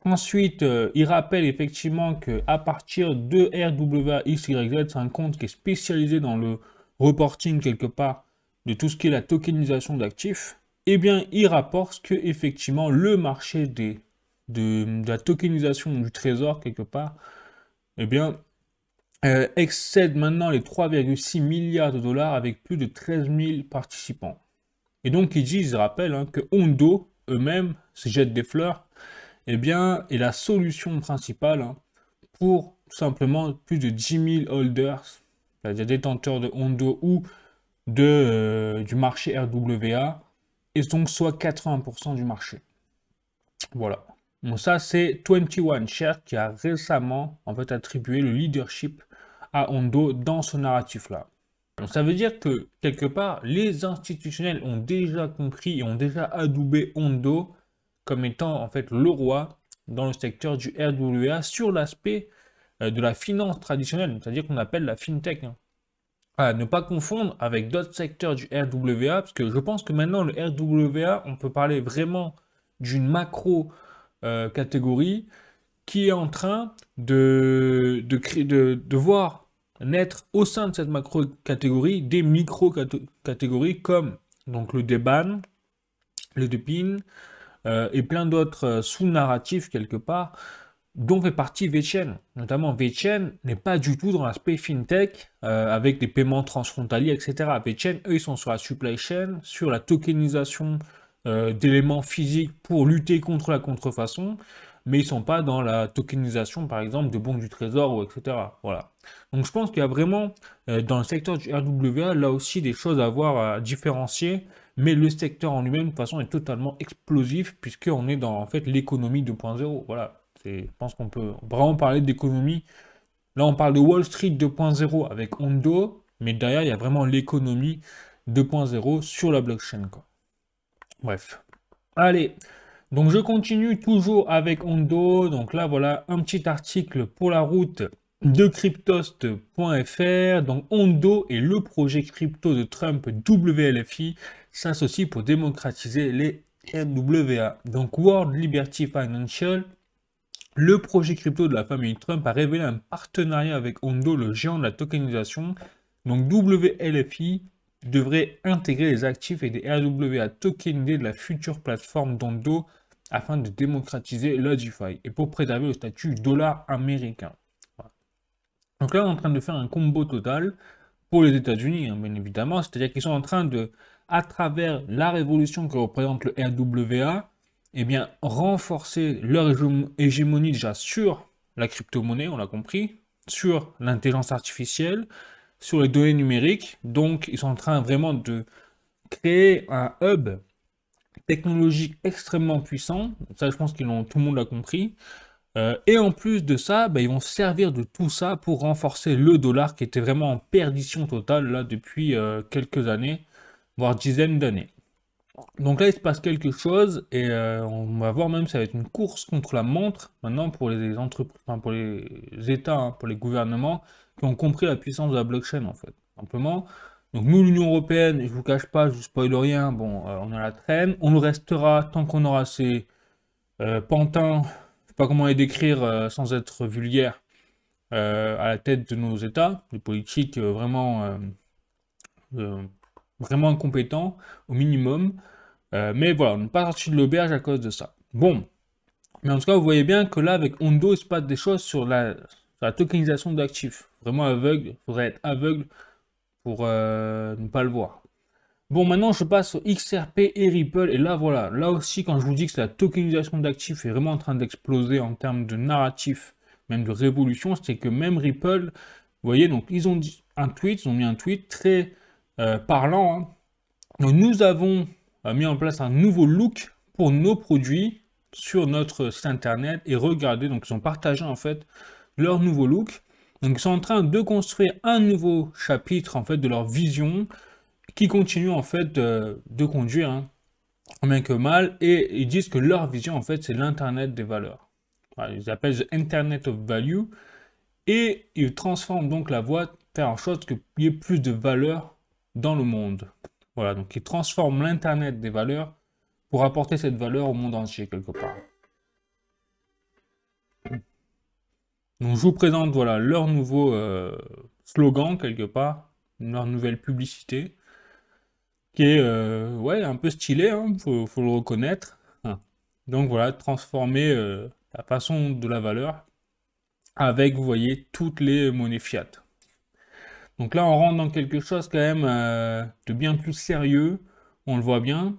Ensuite, il rappelle effectivement qu'à partir de RWAXYZ, c'est un compte qui est spécialisé dans le reporting quelque part de tout ce qui est la tokenisation d'actifs. Eh bien, il rapporte que effectivement le marché de la tokenisation du trésor quelque part, eh bien, excède maintenant les 3,6 milliards de dollars avec plus de 13 000 participants. Et donc ils rappellent hein, que Ondo eux-mêmes se jettent des fleurs, eh bien, est la solution principale hein, pour tout simplement plus de 10 000 holders, c'est-à-dire détenteurs de Ondo ou du marché RWA, et donc soit 80% du marché. Voilà. Donc ça, c'est 21 Shares qui a récemment en fait attribué le leadership à Ondo dans ce narratif-là. Donc ça veut dire que quelque part, les institutionnels ont déjà compris et ont déjà adoubé Ondo comme étant en fait le roi dans le secteur du RWA sur l'aspect de la finance traditionnelle, c'est-à-dire qu'on appelle la fintech. Hein. À ne pas confondre avec d'autres secteurs du RWA, parce que je pense que maintenant le RWA, on peut parler vraiment d'une macro catégorie qui est en train de voir naître au sein de cette macro catégorie des micro catégories comme donc le DBAN, le DPIN et plein d'autres sous-narratifs quelque part dont fait partie VeChain. Notamment VeChain n'est pas du tout dans l'aspect fintech avec des paiements transfrontaliers, etc. VeChain, eux, ils sont sur la supply chain, sur la tokenisation d'éléments physiques pour lutter contre la contrefaçon, mais ils ne sont pas dans la tokenisation, par exemple, de bons du trésor, ou etc. Voilà. Donc je pense qu'il y a vraiment, dans le secteur du RWA, là aussi des choses à voir, à différencier, mais le secteur en lui-même, de toute façon, est totalement explosif, puisqu'on est dans, en fait, l'économie 2.0. Voilà. Je pense qu'on peut vraiment parler d'économie. Là, on parle de Wall Street 2.0 avec Ondo, mais derrière, il y a vraiment l'économie 2.0 sur la blockchain, quoi. Bref. Allez, donc je continue toujours avec Ondo. Donc là, voilà un petit article pour la route de cryptost.fr. Donc Ondo et le projet crypto de Trump WLFI s'associent pour démocratiser les RWA. Donc World Liberty Financial, le projet crypto de la famille Trump, a révélé un partenariat avec Ondo, le géant de la tokenisation. Donc WLFI devrait intégrer les actifs et des RWA tokenisés de la future plateforme d'Ondo afin de démocratiser la DeFi et pour préserver le statut dollar américain. Voilà. Donc là, on est en train de faire un combo total pour les États-Unis, hein, bien évidemment, c'est-à-dire qu'ils sont en train de, à travers la révolution que représente le RWA, eh bien, renforcer leur hégémonie déjà sur la crypto-monnaie, on l'a compris, sur l'intelligence artificielle, sur les données numériques. Donc, ils sont en train vraiment de créer un hub technologique extrêmement puissant. Ça, je pense que tout le monde l'a compris. Et en plus de ça, ils vont servir de tout ça pour renforcer le dollar qui était vraiment en perdition totale là depuis quelques années, voire dizaines d'années. Donc là, il se passe quelque chose et on va voir même ça va être une course contre la montre maintenant pour les entreprises, enfin pour les États, hein, pour les gouvernements qui ont compris la puissance de la blockchain en fait, simplement. Donc nous, l'Union Européenne, je vous cache pas, je vous spoil rien, bon, on a la traîne, on le restera tant qu'on aura ces pantins, je sais pas comment les décrire sans être vulgaire, à la tête de nos États, des politiques vraiment incompétents au minimum. Mais voilà, on n'est pas sorti de l'auberge à cause de ça. Bon, mais en tout cas, vous voyez bien que là, avec Ondo, il se passe des choses sur la tokenisation d'actifs. Vraiment aveugle, il faudrait être aveugle pour ne pas le voir. Bon, maintenant, je passe au XRP et Ripple. Et là, voilà, là aussi, quand je vous dis que la tokenisation d'actifs est vraiment en train d'exploser en termes de narratif, même de révolution, c'est que même Ripple, vous voyez, donc ils ont dit un tweet, ils ont mis un tweet très parlant, hein. Donc, nous avons mis en place un nouveau look pour nos produits sur notre site internet et regardez, donc ils ont partagé en fait leur nouveau look. Donc ils sont en train de construire un nouveau chapitre en fait de leur vision qui continue en fait de conduire, hein, bien que mal, et ils disent que leur vision en fait c'est l'internet des valeurs. Voilà, ils appellent the Internet of Value et ils transforment donc la voie, faire en sorte qu'il y ait plus de valeur dans le monde. Voilà, donc ils transforment l'internet des valeurs pour apporter cette valeur au monde entier quelque part. Donc je vous présente voilà leur nouveau slogan quelque part, leur nouvelle publicité, qui est ouais, un peu stylé, hein, faut le reconnaître. Hein. Donc voilà, transformer la façon de la valeur avec, vous voyez, toutes les monnaies fiat. Donc là, on rentre dans quelque chose quand même de bien plus sérieux, on le voit bien.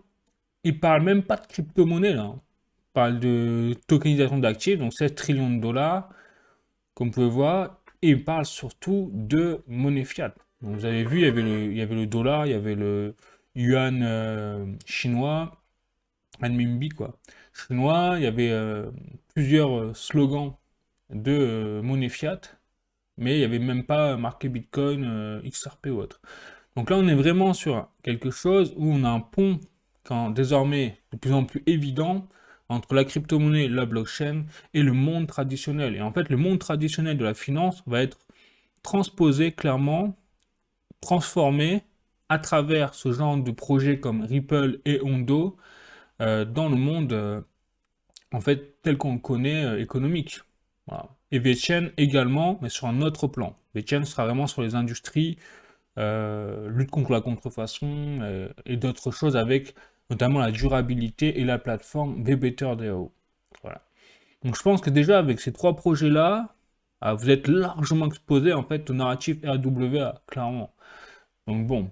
Il parle même pas de crypto-monnaie là. Il parle de tokenisation d'actifs, donc 7 trillions de dollars, comme vous pouvez voir, et il parle surtout de monnaie fiat. Donc vous avez vu, il y avait le dollar, il y avait le yuan chinois, renminbi quoi, chinois, il y avait plusieurs slogans de monnaie fiat, mais il n'y avait même pas marqué Bitcoin, XRP ou autre. Donc là, on est vraiment sur quelque chose où on a un pont désormais de plus en plus évident entre la crypto-monnaie, la blockchain et le monde traditionnel. Et en fait, le monde traditionnel de la finance va être transposé clairement, transformé à travers ce genre de projets comme Ripple et Ondo dans le monde en fait tel qu'on le connaît économique. Voilà. Et VeChain également, mais sur un autre plan. VeChain sera vraiment sur les industries, lutte contre la contrefaçon et d'autres choses avec notamment la durabilité et la plateforme VBetterDAO. Voilà. Donc je pense que déjà avec ces trois projets-là, vous êtes largement exposé en fait au narratif RWA, clairement. Donc bon,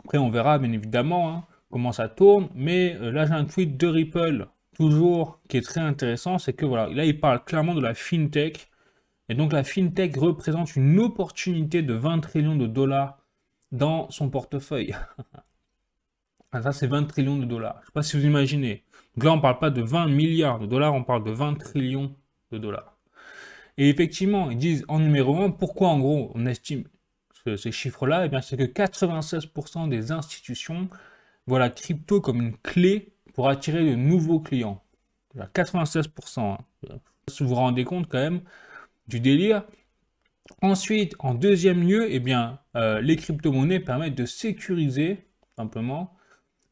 après on verra bien évidemment hein, comment ça tourne, mais là j'ai un tweet de Ripple, toujours, qui est très intéressant, c'est que voilà, là il parle clairement de la FinTech, et donc la FinTech représente une opportunité de 20 trillions de dollars dans son portefeuille. Ça, c'est 20 trillions de dollars. Je ne sais pas si vous imaginez. Donc là, on ne parle pas de 20 milliards de dollars, on parle de 20 trillions de dollars. Et effectivement, ils disent en numéro 1, pourquoi en gros on estime ces chiffres-là? Eh bien, c'est que 96% des institutions voient la crypto comme une clé pour attirer de nouveaux clients. 96%. Hein. Si vous vous rendez compte quand même du délire. Ensuite, en deuxième lieu, eh bien, les crypto-monnaies permettent de sécuriser, simplement,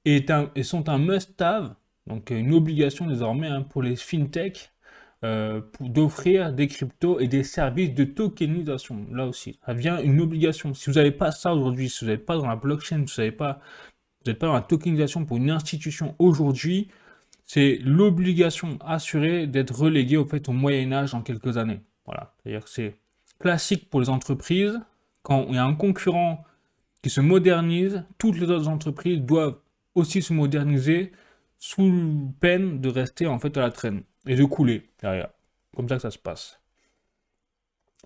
et sont un must-have, donc une obligation désormais hein, pour les fintech, d'offrir des cryptos et des services de tokenisation. Là aussi, ça devient une obligation. Si vous n'avez pas ça aujourd'hui, si vous n'êtes pas dans la blockchain, vous n'êtes pas dans la tokenisation pour une institution aujourd'hui, c'est l'obligation assurée d'être relégué au fait au Moyen-Âge dans quelques années. Voilà, c'est-à-dire que c'est classique pour les entreprises. Quand il y a un concurrent qui se modernise, toutes les autres entreprises doivent aussi se moderniser sous peine de rester en fait à la traîne et de couler derrière. Comme ça que ça se passe.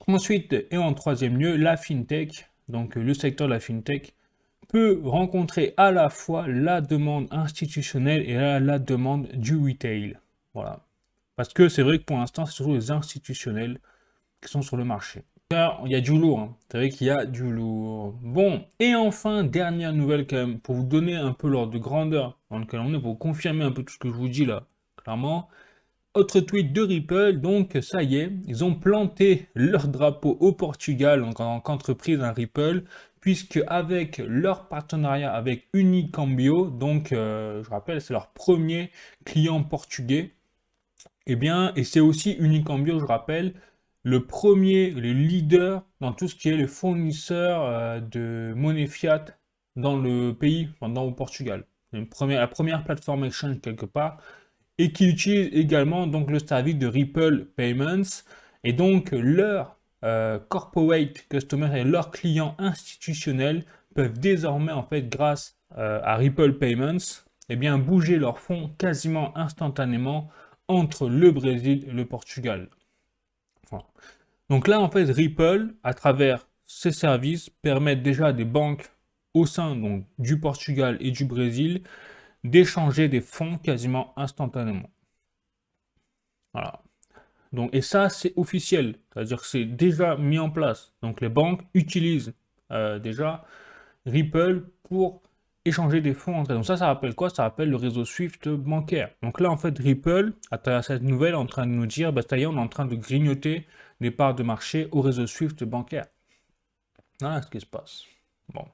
Ensuite, et en troisième lieu, la fintech, donc le secteur de la fintech, peut rencontrer à la fois la demande institutionnelle et la demande du retail. Voilà. Parce que c'est vrai que pour l'instant, c'est surtout les institutionnels qui sont sur le marché. Là, il y a du lourd, hein. C'est vrai qu'il y a du lourd. Bon, et enfin, dernière nouvelle quand même, pour vous donner un peu l'ordre de grandeur dans lequel on est, pour confirmer un peu tout ce que je vous dis là, clairement. Autre tweet de Ripple, donc ça y est, ils ont planté leur drapeau au Portugal en tant qu'entreprise, un Ripple, puisque avec leur partenariat avec Unicambio, donc je rappelle, c'est leur premier client portugais, et bien, et c'est aussi Unicambio, je rappelle, le leader dans tout ce qui est le fournisseur de monnaie fiat dans le pays, au Portugal. La première plateforme exchange quelque part, et qui utilise également donc le service de Ripple Payments, et donc leur corporate customer et leurs clients institutionnels peuvent désormais en fait grâce à Ripple Payments eh bien bouger leurs fonds quasiment instantanément entre le Brésil et le Portugal. Voilà. Donc là en fait Ripple à travers ses services permettent déjà à des banques au sein donc, du Portugal et du Brésil d'échanger des fonds quasiment instantanément. Voilà. Donc, et ça, c'est officiel, c'est-à-dire que c'est déjà mis en place. Donc, les banques utilisent déjà Ripple pour échanger des fonds entre elles. Donc, ça rappelle quoi? Ça rappelle le réseau Swift bancaire. Donc là, en fait, Ripple, à travers cette nouvelle, est en train de nous dire, bah, ça y est, on est en train de grignoter des parts de marché au réseau Swift bancaire. Voilà ce qui se passe. Bon.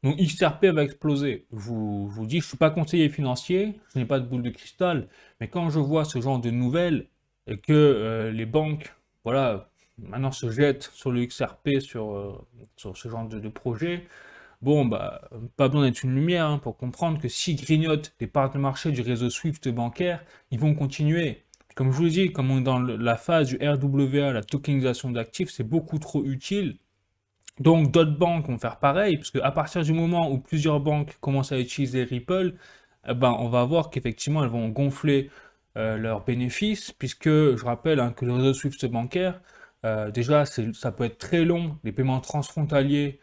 Donc XRP va exploser. Je vous dis, je ne suis pas conseiller financier, je n'ai pas de boule de cristal, mais quand je vois ce genre de nouvelles et que les banques, voilà, maintenant se jettent sur le XRP, sur ce genre de projet, bon, bah, pas besoin d'être une lumière hein, pour comprendre que s'ils grignotent des parts de marché du réseau Swift bancaire, ils vont continuer. Comme je vous dis, comme on est dans la phase du RWA, la tokenisation d'actifs, c'est beaucoup trop utile. Donc d'autres banques vont faire pareil, parce qu'à partir du moment où plusieurs banques commencent à utiliser Ripple, eh ben, on va voir qu'effectivement elles vont gonfler leurs bénéfices, puisque je rappelle hein, que le réseau Swift bancaire, déjà ça peut être très long, les paiements transfrontaliers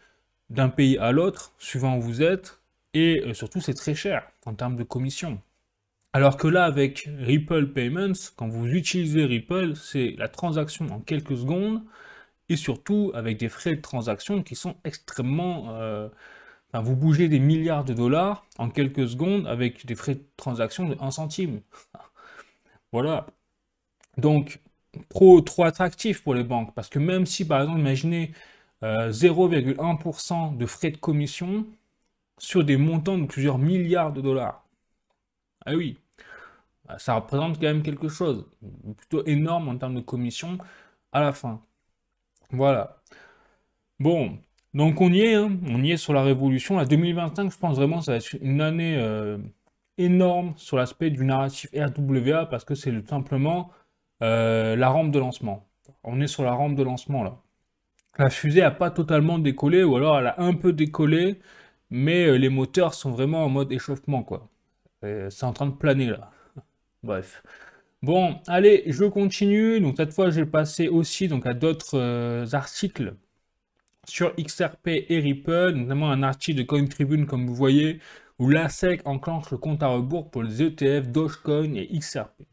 d'un pays à l'autre, suivant où vous êtes, et surtout c'est très cher en termes de commission. Alors que là, avec Ripple Payments, quand vous utilisez Ripple, c'est la transaction en quelques secondes, et surtout avec des frais de transaction qui sont extrêmement... enfin, vous bougez des milliards de dollars en quelques secondes avec des frais de transaction de 1 centime. Voilà. Donc, trop attractif pour les banques. Parce que même si, par exemple, imaginez 0,1% de frais de commission sur des montants de plusieurs milliards de dollars. Ah oui, ça représente quand même quelque chose. Plutôt énorme en termes de commission à la fin. Voilà. Bon, donc on y est, hein, on y est sur la révolution. La 2025, je pense vraiment ça va être une année énorme sur l'aspect du narratif RWA parce que c'est simplement la rampe de lancement. On est sur la rampe de lancement là. La fusée n'a pas totalement décollé ou alors elle a un peu décollé, mais les moteurs sont vraiment en mode échauffement quoi. C'est en train de planer là. Bref. Bon, allez, je continue. Donc cette fois, je vais passer aussi donc, à d'autres articles sur XRP et Ripple, notamment un article de Coin Tribune, comme vous voyez, où la SEC enclenche le compte à rebours pour les ETF Dogecoin et XRP.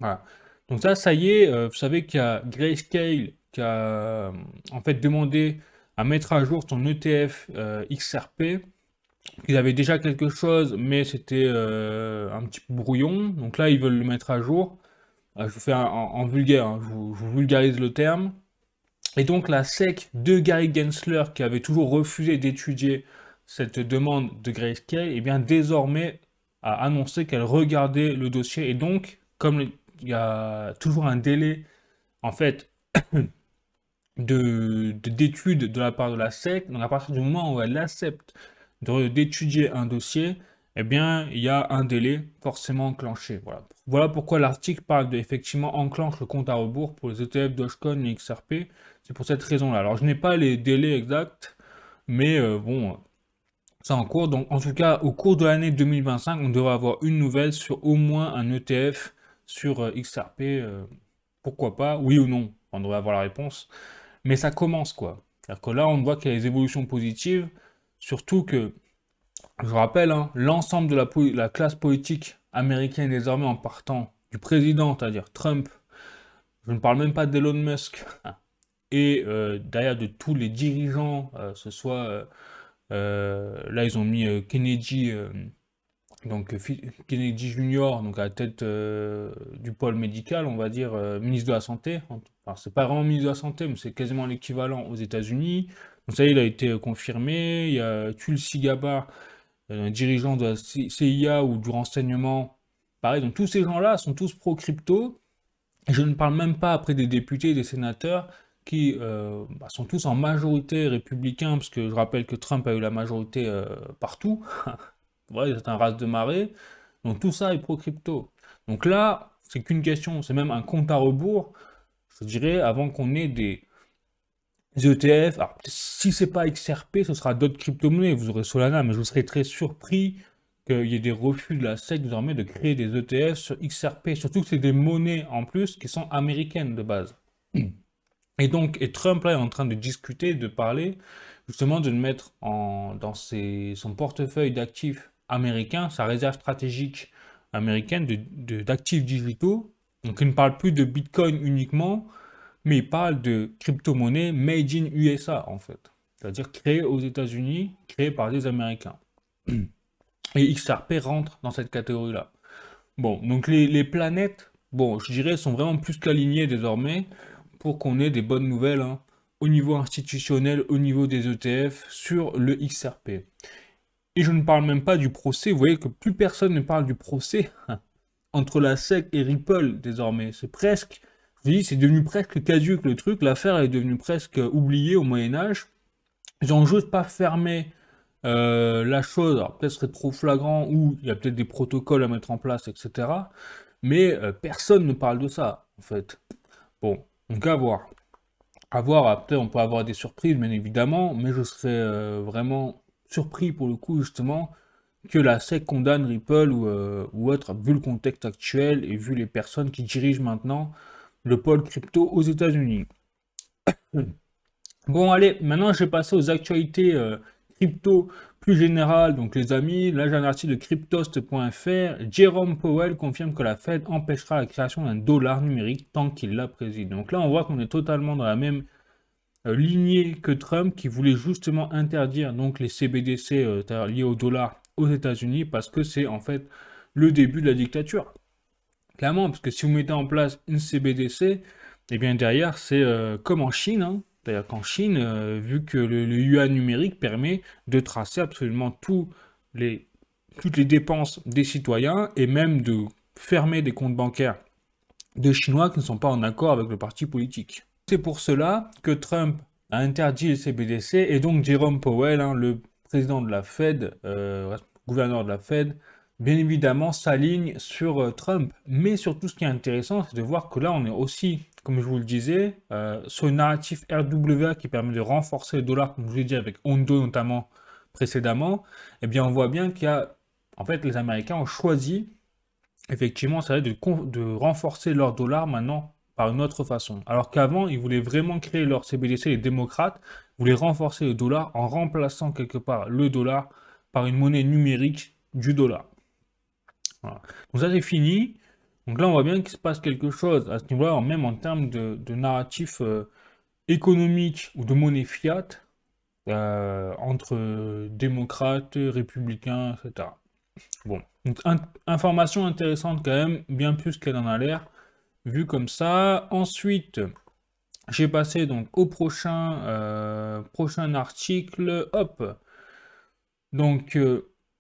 Voilà. Donc ça y est, vous savez qu'il y a Grayscale qui a en fait demandé à mettre à jour son ETF XRP. Ils avaient déjà quelque chose, mais c'était un petit peu brouillon. Donc là, ils veulent le mettre à jour. Je vous fais en vulgaire, hein, je vous vulgarise le terme. Et donc la SEC de Gary Gensler, qui avait toujours refusé d'étudier cette demande de Grayscale, et bien désormais a annoncé qu'elle regardait le dossier. Et donc, comme il y a toujours un délai, en fait, d'étude de la part de la SEC, donc à partir du moment où elle accepte d'étudier un dossier, eh bien, il y a un délai forcément enclenché. Voilà, voilà pourquoi l'article parle de, effectivement, enclenche le compte à rebours pour les ETF Dogecoin et XRP. C'est pour cette raison-là. Alors, je n'ai pas les délais exacts, mais bon, c'est en cours. Donc, en tout cas, au cours de l'année 2025, on devrait avoir une nouvelle sur au moins un ETF sur XRP. Pourquoi pas? Oui ou non? On devrait avoir la réponse. Mais ça commence, quoi. C'est-à-dire que là, on voit qu'il y a des évolutions positives, surtout que, je rappelle, hein, l'ensemble de la classe politique américaine désormais en partant du président, c'est-à-dire Trump, je ne parle même pas d'Elon Musk, et derrière de tous les dirigeants, ce soit, là ils ont mis Kennedy, donc Kennedy Junior, donc à la tête du pôle médical, on va dire ministre de la Santé. Enfin, c'est pas vraiment ministre de la Santé, mais c'est quasiment l'équivalent aux États-Unis. Donc ça y est, il a été confirmé. Il y a Tulsi Gabbard, un dirigeant de la CIA ou du renseignement. Pareil, donc tous ces gens-là sont tous pro-crypto. Et je ne parle même pas après des députés et des sénateurs qui sont tous en majorité républicains, parce que je rappelle que Trump a eu la majorité partout. Ouais, c'est un race de marée. Donc tout ça est pro-crypto. Donc là, c'est qu'une question, c'est même un compte à rebours, je dirais, avant qu'on ait des ETF. Alors, si c'est pas XRP, ce sera d'autres crypto-monnaies. Vous aurez Solana, mais je serais très surpris qu'il y ait des refus de la SEC désormais de créer des ETF sur XRP. Surtout que c'est des monnaies en plus qui sont américaines de base. Et donc, Trump là est en train de discuter, de parler, justement de le mettre dans son portefeuille d'actifs américains, sa réserve stratégique américaine d'actifs digitaux. Donc, il ne parle plus de Bitcoin uniquement, mais il parle de crypto-monnaie made in USA en fait. C'est-à-dire créée aux États-Unis, créée par des Américains. Et XRP rentre dans cette catégorie-là. Bon, donc les planètes, bon, je dirais, sont vraiment plus qu'alignées désormais pour qu'on ait des bonnes nouvelles hein, au niveau institutionnel, au niveau des ETF sur le XRP. Et je ne parle même pas du procès, vous voyez que plus personne ne parle du procès entre la SEC et Ripple désormais. C'est presque, je vous dis, c'est devenu presque caduque le truc, l'affaire est devenue presque oubliée au Moyen-Âge. Ils n'ont juste pas fermé la chose, alors peut-être serait trop flagrant ou il y a peut-être des protocoles à mettre en place, etc. Mais personne ne parle de ça, en fait. Bon, donc à voir. À voir, après on peut avoir des surprises, bien évidemment, mais je serais vraiment surpris pour le coup, justement, que la SEC condamne Ripple ou autre, vu le contexte actuel et vu les personnes qui dirigent maintenant le pôle crypto aux États-Unis. Bon, allez, maintenant je vais passer aux actualités crypto plus générales. Donc, les amis, là j'ai un article de cryptost.fr. Jerome Powell confirme que la Fed empêchera la création d'un dollar numérique tant qu'il la préside. Donc là, on voit qu'on est totalement dans la même lignée que Trump qui voulait justement interdire donc les CBDC liés au dollar aux États-Unis parce que c'est en fait le début de la dictature. Clairement, parce que si vous mettez en place une CBDC, et bien derrière, c'est comme en Chine, hein. C'est-à-dire qu'en Chine, vu que le yuan numérique permet de tracer absolument toutes les dépenses des citoyens et même de fermer des comptes bancaires des Chinois qui ne sont pas en accord avec le parti politique. C'est pour cela que Trump a interdit les CBDC et donc Jerome Powell, hein, le président de la Fed, gouverneur de la Fed, bien évidemment s'aligne sur Trump. Mais surtout, ce qui est intéressant, c'est de voir que là, on est aussi, comme je vous le disais, sur une narratif RWA qui permet de renforcer le dollar, comme je vous l'ai dit avec Hondo notamment précédemment. Eh bien, on voit bien qu'il y a, en fait, les Américains ont choisi, effectivement, ça va être de renforcer leur dollar maintenant par une autre façon. Alors qu'avant, ils voulaient vraiment créer leur CBDC, les démocrates voulaient renforcer le dollar en remplaçant quelque part le dollar par une monnaie numérique du dollar. Voilà. Donc ça c'est fini. Donc là, on voit bien qu'il se passe quelque chose à ce niveau-là, même en termes de narratif économique ou de monnaie fiat, entre démocrates, républicains, etc. Bon, donc information intéressante quand même, bien plus qu'elle en a l'air, vu comme ça. Ensuite, j'ai passé donc au prochain article, hop. Donc,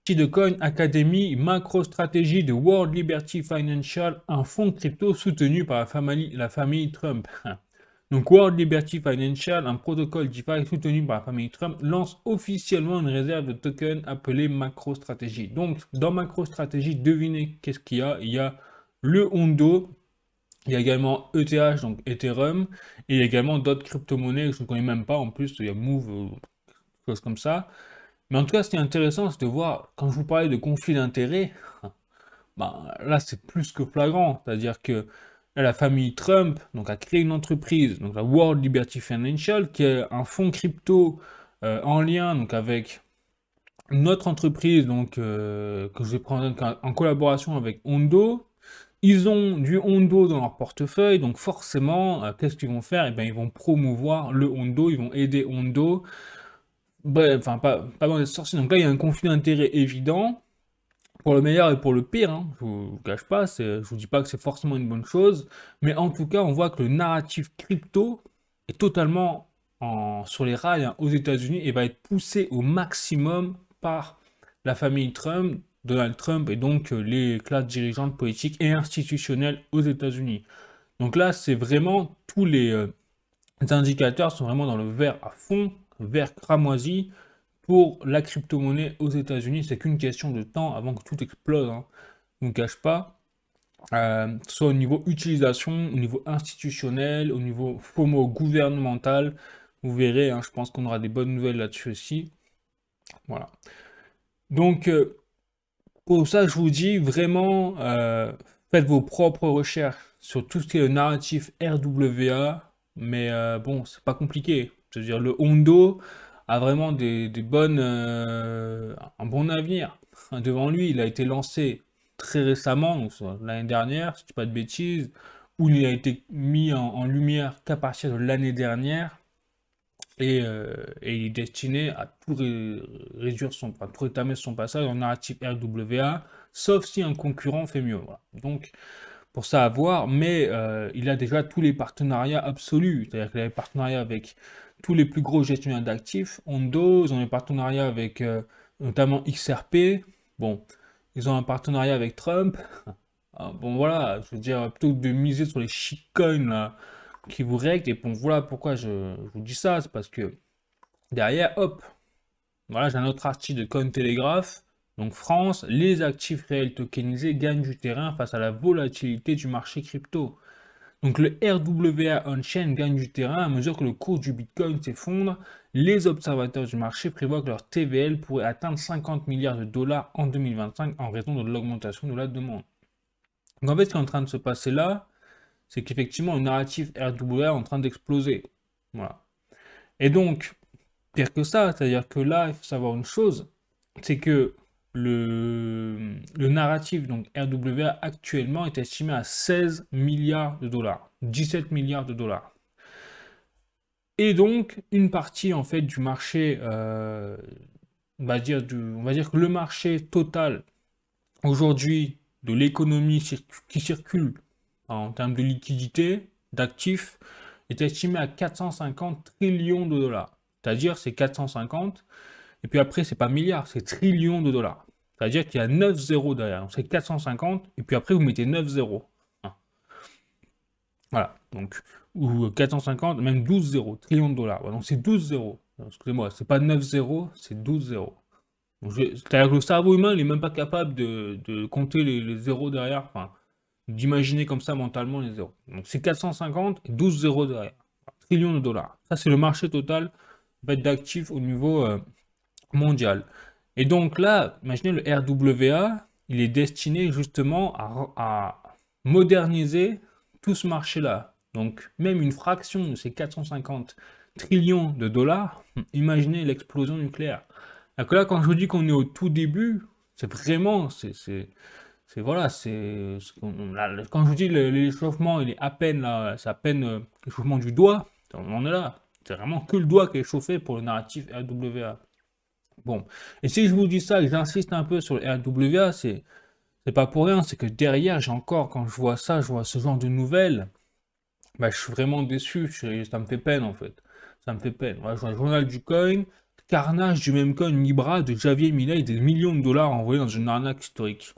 Bitcoin Academy, macro-stratégie de World Liberty Financial, un fonds crypto soutenu par la famille Trump. Donc, World Liberty Financial, un protocole DeFi soutenu par la famille Trump, lance officiellement une réserve de tokens appelée MacroStrategy. Donc, dans MacroStrategy, devinez qu'est-ce qu'il y a? Il y a le Hondo, il y a également ETH, donc Ethereum, et il y a également d'autres crypto-monnaies que je ne connais même pas. En plus, il y a Move, choses comme ça. Mais en tout cas, ce qui est intéressant, c'est de voir, quand je vous parlais de conflit d'intérêts, bah, là, c'est plus que flagrant. C'est-à-dire que là, la famille Trump donc, a créé une entreprise, donc la World Liberty Financial, qui est un fonds crypto en lien donc, avec une autre entreprise que je vais prendre en collaboration avec Hondo. Ils ont du Hondo dans leur portefeuille, donc forcément, qu'est-ce qu'ils vont faire? Eh bien, ils vont promouvoir le Hondo, ils vont aider Hondo. Bref, enfin, pas dans les sorciers. Donc là, il y a un conflit d'intérêts évident, pour le meilleur et pour le pire, hein. Je vous cache pas, je vous dis pas que c'est forcément une bonne chose, mais en tout cas, on voit que le narratif crypto est totalement sur les rails, hein, aux États-Unis et va être poussé au maximum par la famille Trump, Donald Trump et donc les classes dirigeantes politiques et institutionnelles aux États-Unis. Donc là, c'est vraiment tous les indicateurs sont vraiment dans le vert à fond, vert cramoisi pour la crypto-monnaie aux États-Unis. C'est qu'une question de temps avant que tout explose, hein. Je ne vous cache pas. Soit au niveau utilisation, au niveau institutionnel, au niveau FOMO gouvernemental. Vous verrez, hein, je pense qu'on aura des bonnes nouvelles là-dessus aussi. Voilà. Donc, pour ça, je vous dis vraiment, faites vos propres recherches sur tout ce qui est le narratif RWA, mais bon, c'est pas compliqué. C'est-à-dire le Hondo a vraiment un bon avenir devant lui. Il a été lancé très récemment, donc l'année dernière, si je dis pas de bêtises, où il a été mis en lumière qu'à partir de l'année dernière. Et il est destiné à réduire tout rétamer son passage en narratif RWA, sauf si un concurrent fait mieux. Voilà. Donc, pour ça à voir, mais il a déjà tous les partenariats absolus, c'est-à-dire qu'il a des partenariats avec tous les plus gros gestionnaires d'actifs, Hondo, ils ont des partenariats avec notamment XRP, bon, ils ont un partenariat avec Trump. Ah, bon voilà, je veux dire, plutôt que de miser sur les shitcoins là, qui vous règlent, et bon voilà pourquoi je vous dis ça, c'est parce que derrière, hop, voilà, j'ai un autre article de Cointelegraph. Donc France, les actifs réels tokenisés gagnent du terrain face à la volatilité du marché crypto. Donc le RWA on-chain gagne du terrain à mesure que le cours du Bitcoin s'effondre. Les observateurs du marché prévoient que leur TVL pourrait atteindre 50 milliards de dollars en 2025 en raison de l'augmentation de la demande. Donc en fait, ce qui est en train de se passer là, c'est qu'effectivement, le narratif RWA est en train d'exploser. Voilà. Et donc, pire que ça, c'est-à-dire que là, il faut savoir une chose, c'est que le narratif, donc RWA, actuellement est estimé à 16 milliards de dollars, 17 milliards de dollars. Et donc, une partie, en fait, du marché, on va dire que le marché total, aujourd'hui, de l'économie qui circule en termes de liquidité, d'actifs, est estimé à 450 trillions de dollars. C'est-à-dire, c'est 450, et puis après, c'est pas milliards, c'est trillions de dollars. C'est-à-dire qu'il y a 9 zéros derrière. Donc c'est 450, et puis après, vous mettez 9 zéros. Hein. Voilà, donc, ou 450, même 12 zéros, trillions de dollars. Donc c'est 12 zéros. Excusez-moi, c'est pas 9 zéros, c'est 12 zéros. C'est-à-dire que le cerveau humain, il n'est même pas capable de compter les zéros derrière, enfin, d'imaginer comme ça mentalement les zéros. Donc c'est 450 et 12 zéros derrière. Trillions de dollars. Ça, c'est le marché total d'actifs au niveau mondial. Et donc là, imaginez le RWA, il est destiné justement à moderniser tout ce marché-là. Donc même une fraction de ces 450 trillions de dollars, imaginez l'explosion nucléaire. Donc là, quand je vous dis qu'on est au tout début, c'est vraiment, voilà, quand je vous dis l'échauffement, il est à peine là, c'est à peine l'échauffement du doigt, on en est là. C'est vraiment que le doigt qui est chauffé pour le narratif RWA. Bon, et si je vous dis ça, et que j'insiste un peu sur le RWA, c'est pas pour rien, c'est que derrière, j'ai encore, quand je vois ça, je vois ce genre de nouvelles, bah, je suis vraiment déçu, ça me fait peine en fait. Ça me fait peine. Voilà, je vois le journal du coin, carnage du même coin Libra de Javier Milei, des millions de dollars envoyés dans une arnaque historique.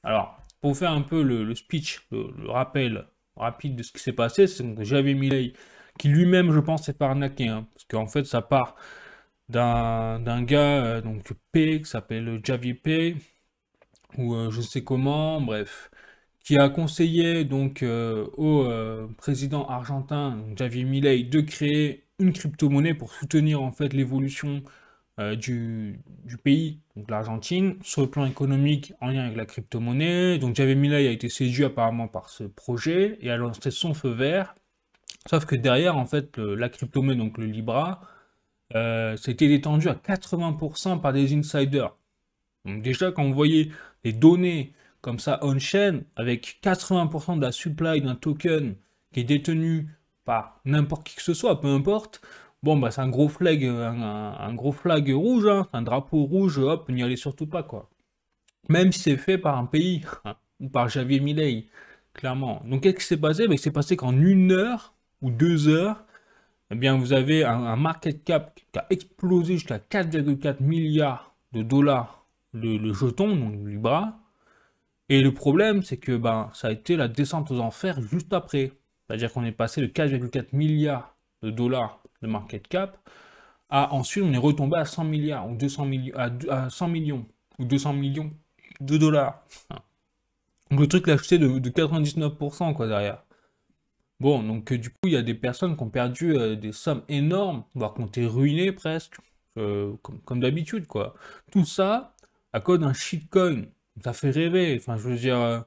Alors, pour faire un peu le speech, le rappel rapide de ce qui s'est passé, c'est que Javier Milei, qui lui-même, je pense, s'est pas arnaqué, hein, parce qu'en fait, ça part d'un gars, donc P, qui s'appelle Javier P, ou je sais comment, bref, qui a conseillé donc au président argentin, donc Javier Milei, de créer une crypto-monnaie pour soutenir en fait l'évolution du pays, donc l'Argentine, sur le plan économique en lien avec la crypto-monnaie. Donc Javier Milei a été séduit apparemment par ce projet et a lancé son feu vert. Sauf que derrière, en fait, la crypto-monnaie, donc le Libra, c'était détendu à 80% par des insiders. Donc déjà, quand vous voyez les données comme ça on-chain, avec 80% de la supply d'un token qui est détenu par n'importe qui que ce soit, peu importe, bon bah c'est un gros flag, un gros flag rouge, hein, un drapeau rouge, hop, n'y allez surtout pas quoi. Même si c'est fait par un pays, ou par Javier Milei, clairement. Donc qu'est-ce qui s'est passé? Ben, il s'est passé qu'en 1 heure ou 2 heures, eh bien vous avez un market cap qui a explosé jusqu'à 4,4 milliards de dollars le jeton, donc le Libra. Et le problème, c'est que ben, ça a été la descente aux enfers juste après. C'est-à-dire qu'on est passé de 4,4 milliards de dollars de market cap à ensuite on est retombé à 100 milliards ou 200 millions, à 100 millions ou 200 millions de dollars. Donc le truc l'a chuté de 99% quoi derrière. Bon, donc du coup, il y a des personnes qui ont perdu des sommes énormes, voire qui ont été ruinées presque, comme d'habitude, quoi. Tout ça à cause d'un shitcoin. Ça fait rêver. Enfin, je veux dire,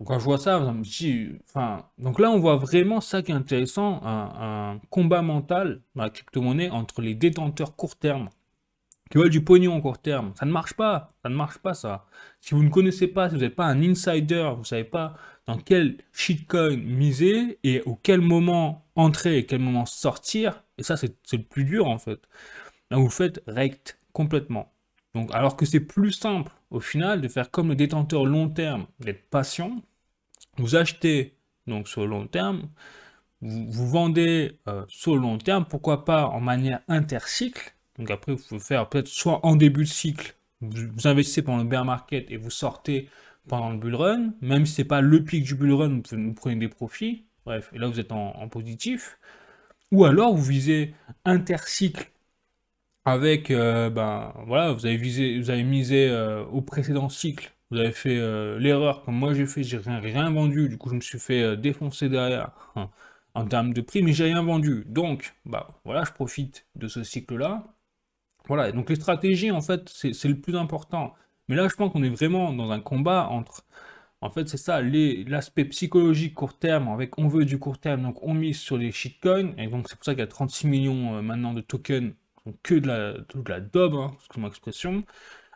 quand je vois ça, je me dis, enfin, donc là, on voit vraiment ça qui est intéressant, un combat mental dans la crypto-monnaie entre les détenteurs court terme qui veulent du pognon en court terme. Ça ne marche pas. Ça ne marche pas, ça. Si vous ne connaissez pas, si vous n'êtes pas un insider, vous ne savez pas dans quel shitcoin miser et au quel moment entrer et quel moment sortir, et ça, c'est le plus dur, en fait. Là, vous faites rect complètement. Donc, alors que c'est plus simple, au final, de faire comme le détenteur long terme, d'être patient, vous achetez donc sur le long terme, vous vendez sur le long terme, pourquoi pas en manière intercycle. Donc après, vous pouvez faire peut-être soit en début de cycle, vous investissez pendant le bear market et vous sortez pendant le bull run, même si c'est pas le pic du bull run, vous prenez des profits. Bref, et là vous êtes en positif. Ou alors vous visez intercycle avec, ben voilà, vous avez misé au précédent cycle, vous avez fait l'erreur comme moi j'ai fait, j'ai rien vendu, du coup je me suis fait défoncer derrière en termes de prix, mais j'ai rien vendu. Donc, bah voilà, je profite de ce cycle-là. Voilà, et donc les stratégies, en fait, c'est le plus important. Mais là, je pense qu'on est vraiment dans un combat entre, en fait, c'est ça, l'aspect psychologique court terme, avec on veut du court terme, donc on mise sur les shitcoins, et donc c'est pour ça qu'il y a 36 millions maintenant de tokens, donc que de la daube, hein, excuse-moi l'expression,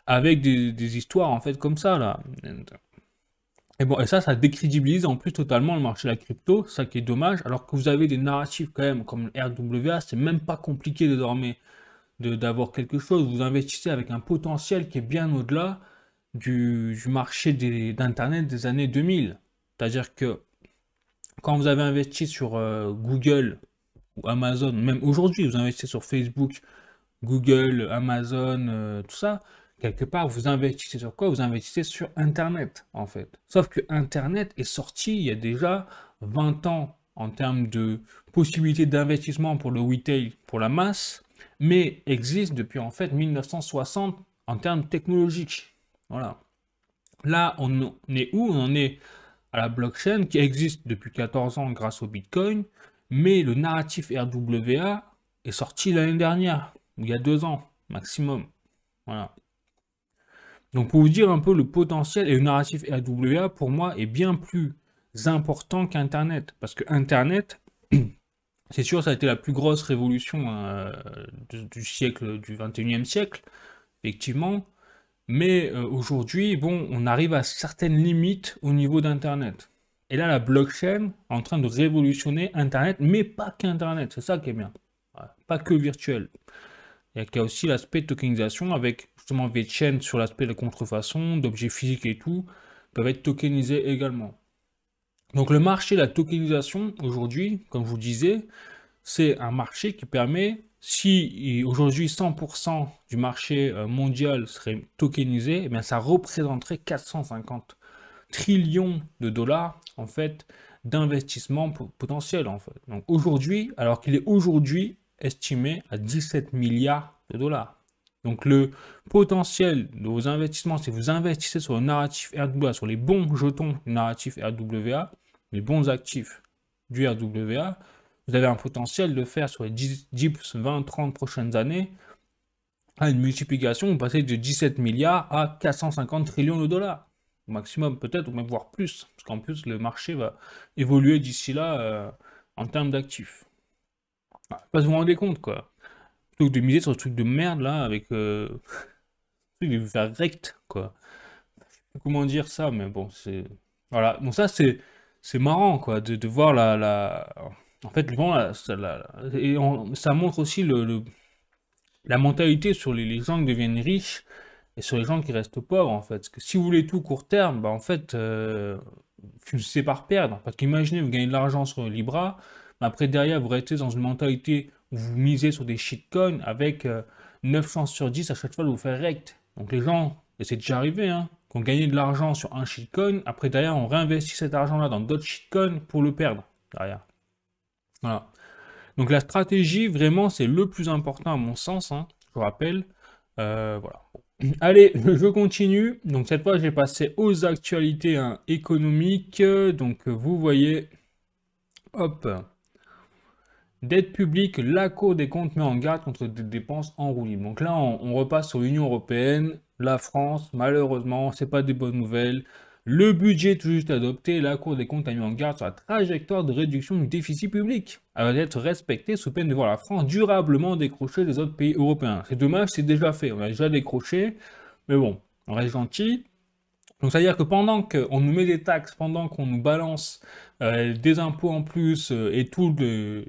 avec des histoires, en fait, comme ça, là. Et bon, et ça décrédibilise en plus totalement le marché de la crypto, ça qui est dommage, alors que vous avez des narratifs quand même, comme le RWA, c'est même pas compliqué désormais d'avoir quelque chose, vous investissez avec un potentiel qui est bien au-delà du marché d'Internet des années 2000. C'est-à-dire que quand vous avez investi sur Google ou Amazon, même aujourd'hui, vous investissez sur Facebook, Google, Amazon, tout ça, quelque part, vous investissez sur quoi? Vous investissez sur Internet, en fait. Sauf que Internet est sorti il y a déjà 20 ans en termes de possibilités d'investissement pour le retail, pour la masse, mais existe depuis en fait 1960 en termes technologiques. Voilà. Là, on est où? On en est à la blockchain qui existe depuis 14 ans grâce au Bitcoin, mais le narratif RWA est sorti l'année dernière, il y a 2 ans maximum. Voilà. Donc pour vous dire un peu le potentiel et le narratif RWA, pour moi, est bien plus important qu'Internet. Parce que Internet, c'est sûr, ça a été la plus grosse révolution du siècle, du 21e siècle, effectivement. Mais aujourd'hui, bon, on arrive à certaines limites au niveau d'Internet. Et là, la blockchain est en train de révolutionner Internet, mais pas qu'Internet, c'est ça qui est bien. Voilà. Pas que le virtuel. Il y a aussi l'aspect de tokenisation avec justement des chaînes sur l'aspect de contrefaçon, d'objets physiques et tout, peuvent être tokenisés également. Donc le marché de la tokenisation, aujourd'hui, comme je vous disais, c'est un marché qui permet, si aujourd'hui 100% du marché mondial serait tokenisé, eh bien ça représenterait 450 trillions de dollars en fait d'investissement potentiel en fait. Donc aujourd'hui, alors qu'il est aujourd'hui estimé à 17 milliards de dollars. Donc le potentiel de vos investissements, si vous investissez sur le narratif RWA, sur les bons jetons du narratif RWA, les bons actifs du RWA, vous avez un potentiel de faire sur les 10, 20, 30 prochaines années à une multiplication, vous passez de 17 milliards à 450 trillions de dollars. Au maximum peut-être, ou même voire plus, parce qu'en plus le marché va évoluer d'ici là en termes d'actifs. Pas se vous rendez compte quoi. Plutôt que de miser sur ce truc de merde là, avec de vous faire rect quoi. Comment dire ça, mais bon, c'est. Voilà, donc ça c'est marrant quoi, de voir En fait, bon, ça montre aussi la mentalité sur les gens qui deviennent riches et sur les gens qui restent pauvres en fait. Parce que si vous voulez tout court terme, bah en fait, finissez par perdre. Parce qu'imaginez, vous gagnez de l'argent sur le Libra, mais après derrière, vous restez dans une mentalité où vous misez sur des shitcoins avec 9 chances sur 10 à chaque fois de vous faire rect. Donc les gens, et c'est déjà arrivé, hein, qui ont gagné de l'argent sur un shitcoin, après derrière, on réinvestit cet argent-là dans d'autres shitcoins pour le perdre derrière. Voilà. Donc la stratégie, vraiment, c'est le plus important à mon sens, hein, je vous rappelle. Voilà. Allez, je continue. Donc cette fois, j'ai passé aux actualités hein, économiques. Donc vous voyez, hop, dette publique, la Cour des comptes met en garde contre des dépenses en roue libre. Donc là, on repasse sur l'Union européenne, la France, malheureusement, c'est pas des bonnes nouvelles. Le budget tout juste adopté, la Cour des comptes a mis en garde sur la trajectoire de réduction du déficit public. Elle va être respectée sous peine de voir la France durablement décrocher des autres pays européens. C'est dommage, c'est déjà fait, on a déjà décroché, mais bon, on reste gentil. Donc, c'est-à-dire que pendant qu'on nous met des taxes, pendant qu'on nous balance des impôts en plus et tout de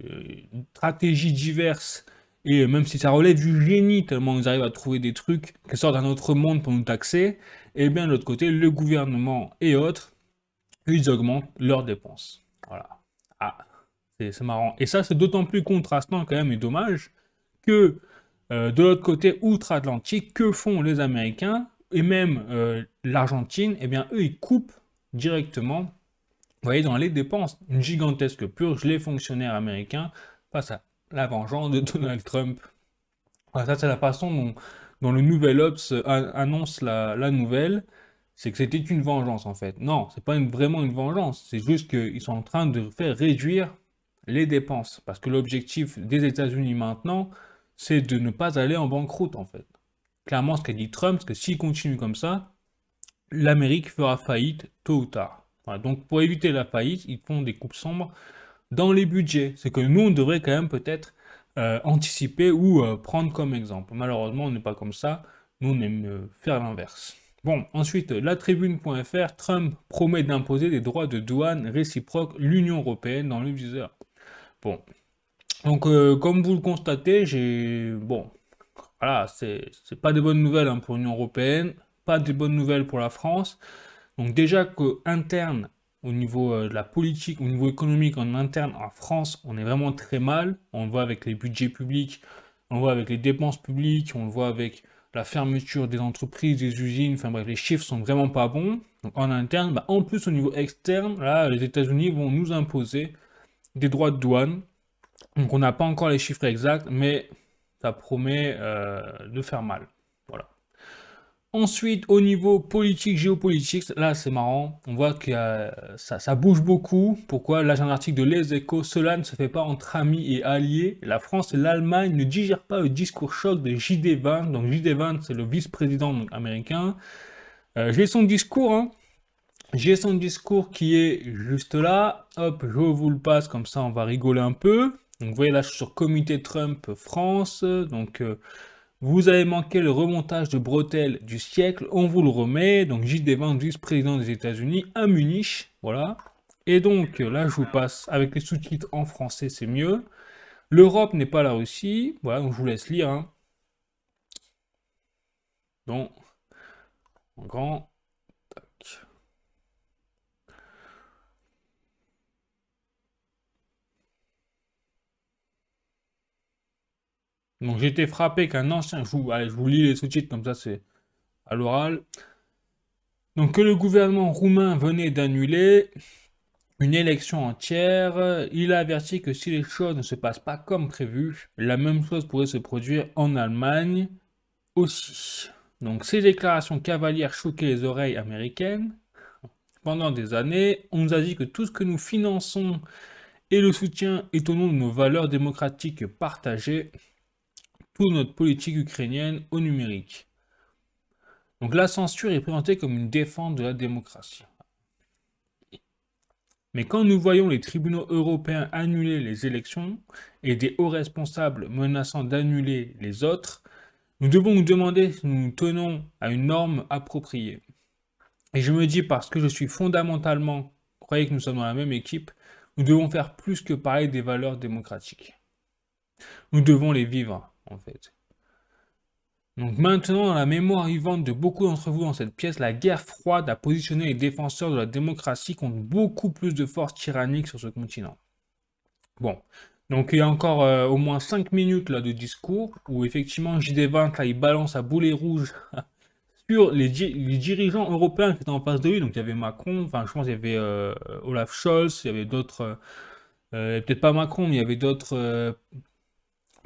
stratégies diverses, et même si ça relève du génie, tellement ils arrivent à trouver des trucs qui sortent d'un autre monde pour nous taxer, et bien de l'autre côté, le gouvernement et autres, ils augmentent leurs dépenses. Voilà. Ah, c'est marrant. Et ça, c'est d'autant plus contrastant quand même et dommage que de l'autre côté, outre-Atlantique, que font les Américains et même l'Argentine? Eh bien, eux, ils coupent directement, vous voyez, dans les dépenses. Une gigantesque purge, les fonctionnaires américains face à la vengeance de Donald Trump. Voilà, ça, c'est la façon dont le Nouvel Obs annonce la nouvelle. C'est que c'était une vengeance, en fait. Non, c'est pas vraiment une vengeance. C'est juste qu'ils sont en train de faire réduire les dépenses. Parce que l'objectif des États-Unis maintenant, c'est de ne pas aller en banqueroute, en fait. Clairement, ce qu'a dit Trump, c'est que s'il continue comme ça, l'Amérique fera faillite tôt ou tard. Voilà, donc, pour éviter la faillite, ils font des coupes sombres dans les budgets. C'est que nous, on devrait quand même peut-être anticiper ou prendre comme exemple. Malheureusement, on n'est pas comme ça. Nous, on aime faire l'inverse. Bon, ensuite, la tribune.fr, Trump promet d'imposer des droits de douane réciproques l'Union européenne dans le viseur. Bon, donc comme vous le constatez, bon, voilà, c'est pas des bonnes nouvelles hein, pour l'Union européenne, pas des bonnes nouvelles pour la France. Donc déjà que interne, au niveau de la politique, au niveau économique, en interne, en France, on est vraiment très mal. On le voit avec les budgets publics, on le voit avec les dépenses publiques, on le voit avec la fermeture des entreprises, des usines, enfin bref, les chiffres sont vraiment pas bons. Donc en interne, bah, en plus au niveau externe, là, les États-Unis vont nous imposer des droits de douane. Donc on n'a pas encore les chiffres exacts, mais ça promet de faire mal. Voilà. Ensuite, au niveau politique, géopolitique, là c'est marrant, on voit que ça bouge beaucoup. Pourquoi? Là j'ai un article de Les Échos, cela ne se fait pas entre amis et alliés. La France et l'Allemagne ne digèrent pas le discours choc de J.D. Vance. Donc J.D. Vance c'est le vice-président américain. J'ai son discours, hein. J'ai son discours qui est juste là. Hop, je vous le passe, comme ça on va rigoler un peu. Donc vous voyez là je suis sur Comité Trump France. Donc Vous avez manqué le remontage de bretelles du siècle, on vous le remet. Donc J.D. Vance, vice-président des États-Unis à Munich, voilà. Et donc là, je vous passe avec les sous-titres en français, c'est mieux. L'Europe n'est pas la Russie, voilà, donc je vous laisse lire, hein. Donc, en grand, tac. Donc j'ai été frappé qu'un ancien, allez, je vous lis les sous-titres comme ça, c'est à l'oral. Donc que le gouvernement roumain venait d'annuler une élection entière, il a averti que si les choses ne se passent pas comme prévu, la même chose pourrait se produire en Allemagne aussi. Donc ces déclarations cavalières choquaient les oreilles américaines. Pendant des années, on nous a dit que tout ce que nous finançons et le soutien est au nom de nos valeurs démocratiques partagées, toute notre politique ukrainienne au numérique. Donc la censure est présentée comme une défense de la démocratie. Mais quand nous voyons les tribunaux européens annuler les élections et des hauts responsables menaçant d'annuler les autres, nous devons nous demander si nous nous tenons à une norme appropriée. Et je me dis, parce que je suis fondamentalement, croyez que nous sommes dans la même équipe, nous devons faire plus que parler des valeurs démocratiques. Nous devons les vivre, en fait. Donc maintenant, dans la mémoire vivante de beaucoup d'entre vous dans cette pièce, la guerre froide a positionné les défenseurs de la démocratie contre beaucoup plus de forces tyranniques sur ce continent. Bon, donc il y a encore au moins 5 minutes là, de discours où effectivement J.D. Vance, là, il balance à boulet rouge sur les dirigeants européens qui étaient en face de lui. Donc il y avait Macron, enfin je pense qu'il y avait Olaf Scholz, il y avait d'autres, peut-être pas Macron, mais il y avait d'autres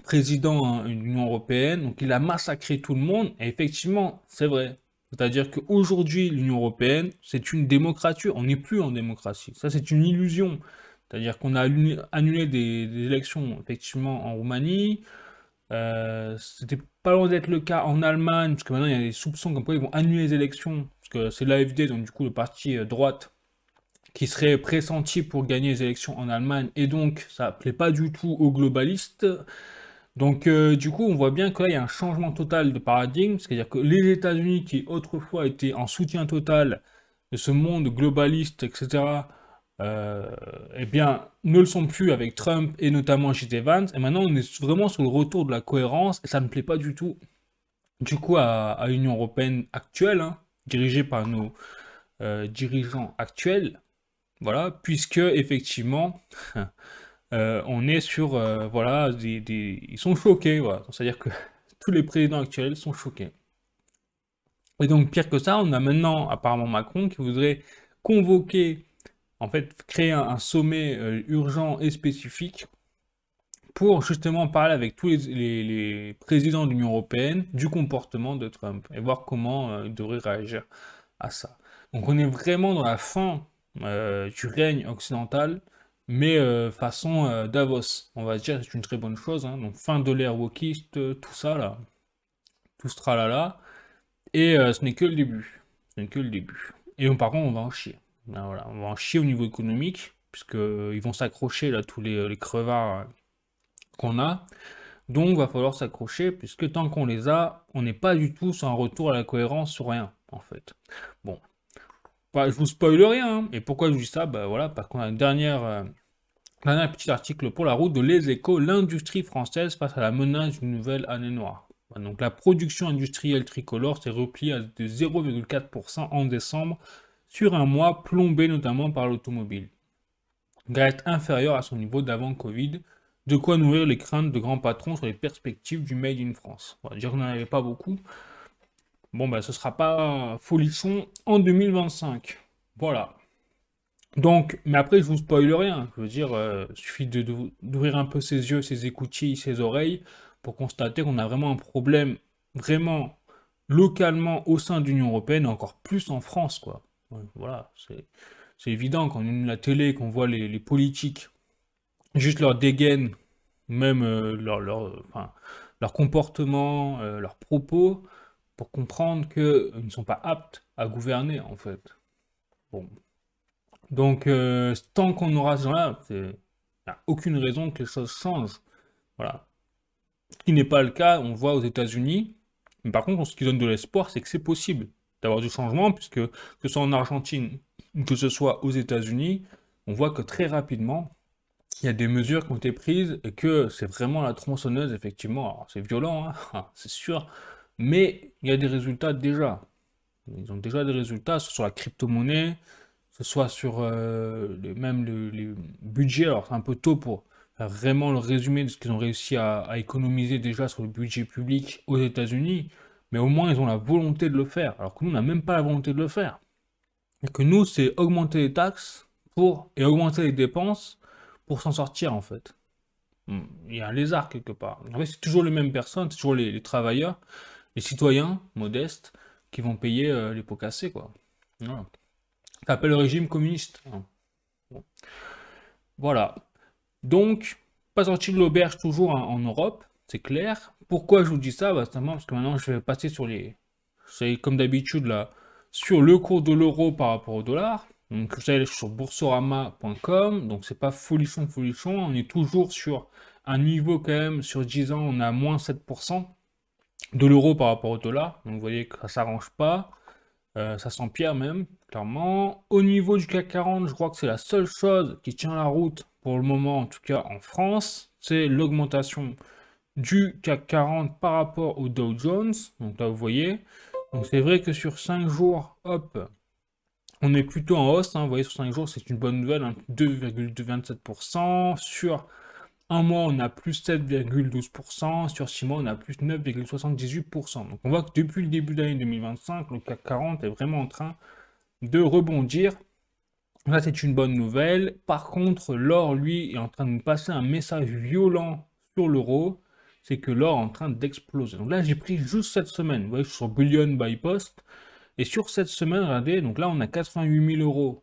président de l'Union européenne, donc il a massacré tout le monde, et effectivement, c'est vrai. C'est-à-dire qu'aujourd'hui, l'Union européenne, c'est une démocratie, on n'est plus en démocratie. Ça, c'est une illusion. C'est-à-dire qu'on a annulé des élections, effectivement, en Roumanie. C'était pas loin d'être le cas en Allemagne, parce que maintenant, il y a des soupçons comme quoi ils vont annuler les élections, parce que c'est l'AfD, donc du coup, le parti droite, qui serait pressenti pour gagner les élections en Allemagne, et donc, ça plaît pas du tout aux globalistes. Donc, du coup, on voit bien que là, il y a un changement total de paradigme, c'est-à-dire que les États-Unis, qui autrefois étaient en soutien total de ce monde globaliste, etc., eh bien, ne le sont plus avec Trump et notamment J.D. Vance, et maintenant, on est vraiment sur le retour de la cohérence, et ça ne plaît pas du tout, du coup, à l'Union européenne actuelle, hein, dirigée par nos dirigeants actuels, voilà, puisque, effectivement, on est sur, voilà, ils sont choqués, voilà. C'est-à-dire que tous les présidents actuels sont choqués. Et donc, pire que ça, on a maintenant apparemment Macron qui voudrait convoquer, en fait, créer un sommet urgent et spécifique pour justement parler avec tous les présidents de l'Union européenne du comportement de Trump et voir comment ils devraient réagir à ça. Donc, on est vraiment dans la fin du règne occidental, mais façon Davos, on va dire, c'est une très bonne chose, hein. Donc, fin de l'ère wokiste, tout ça là, tout ce tralala. Et ce n'est que le début. Ce n'est que le début. Et par contre, on va en chier. Ben voilà, on va en chier au niveau économique, puisque ils vont s'accrocher là, tous les crevards qu'on a. Donc, il va falloir s'accrocher, puisque tant qu'on les a, on n'est pas du tout sur un retour à la cohérence sur rien, en fait. Bon, bah, je vous spoile rien, hein. Et pourquoi je dis ça? Bah voilà, parce qu'on a une dernier petit article pour la route de Les Échos, l'industrie française face à la menace d'une nouvelle année noire. Donc la production industrielle tricolore s'est repliée de 0,4% en décembre sur un mois plombé notamment par l'automobile. Reste inférieur à son niveau d'avant Covid, de quoi nourrir les craintes de grands patrons sur les perspectives du Made in France. On va dire qu'on n'en avait pas beaucoup. Bon bah ce sera pas folichon en 2025. Voilà. Donc, mais après, je vous spoile rien. Je veux dire, suffit d'ouvrir un peu ses yeux, ses écoutilles, ses oreilles pour constater qu'on a vraiment un problème, vraiment localement au sein de l'Union européenne, et encore plus en France, quoi. Ouais, voilà, c'est évident quand on allume la télé, qu'on voit les politiques, juste leur dégaine, même enfin, leur comportement, leurs propos, pour comprendre qu'ils ne sont pas aptes à gouverner, en fait. Bon, donc, tant qu'on aura ce genre-là, il n'y a aucune raison que les choses changent. Voilà. Ce qui n'est pas le cas, on voit aux États-Unis. Mais par contre, ce qui donne de l'espoir, c'est que c'est possible d'avoir du changement, puisque que ce soit en Argentine ou que ce soit aux États-Unis, on voit que très rapidement, il y a des mesures qui ont été prises et que c'est vraiment la tronçonneuse, effectivement. Alors, c'est violent, hein, c'est sûr, mais il y a des résultats déjà. Ils ont déjà des résultats, soit sur la crypto-monnaie, que ce soit sur même les budgets. Alors, c'est un peu tôt pour faire vraiment le résumé de ce qu'ils ont réussi à économiser déjà sur le budget public aux États-Unis, mais au moins ils ont la volonté de le faire, alors que nous, on n'a même pas la volonté de le faire. Et que nous, c'est augmenter les taxes et augmenter les dépenses pour s'en sortir, en fait. Il y a un lézard quelque part. En fait, c'est toujours les mêmes personnes, c'est toujours les travailleurs, les citoyens modestes qui vont payer les pots cassés, quoi. Voilà. Ça s'appelle le régime communiste, hein. Bon. Voilà. Donc, pas sorti de l'auberge toujours en Europe, c'est clair. Pourquoi je vous dis ça? Bah, simplement parce que maintenant je vais passer sur c'est comme d'habitude là, sur le cours de l'euro par rapport au dollar. Donc vous allez sur boursorama.com, donc c'est pas folichon, on est toujours sur un niveau quand même, sur 10 ans, on a moins 7% de l'euro par rapport au dollar. Donc vous voyez que ça s'arrange pas. Ça s'empire même, clairement. Au niveau du CAC 40, je crois que c'est la seule chose qui tient la route, pour le moment en tout cas en France, c'est l'augmentation du CAC 40 par rapport au Dow Jones. Donc là vous voyez, donc c'est vrai que sur 5 jours, hop, on est plutôt en hausse, hein. Vous voyez sur 5 jours c'est une bonne nouvelle, hein, 2,27%. Sur un mois, on a plus 7,12%, sur 6 mois, on a plus 9,78%. Donc on voit que depuis le début d'année 2025, le CAC 40 est vraiment en train de rebondir. Là, c'est une bonne nouvelle. Par contre, l'or, lui, est en train de nous passer un message violent sur l'euro. C'est que l'or est en train d'exploser. Donc là, j'ai pris juste cette semaine. Vous voyez, je suis sur Bullion by Post. Et sur cette semaine, regardez, donc là, on a 88 000 euros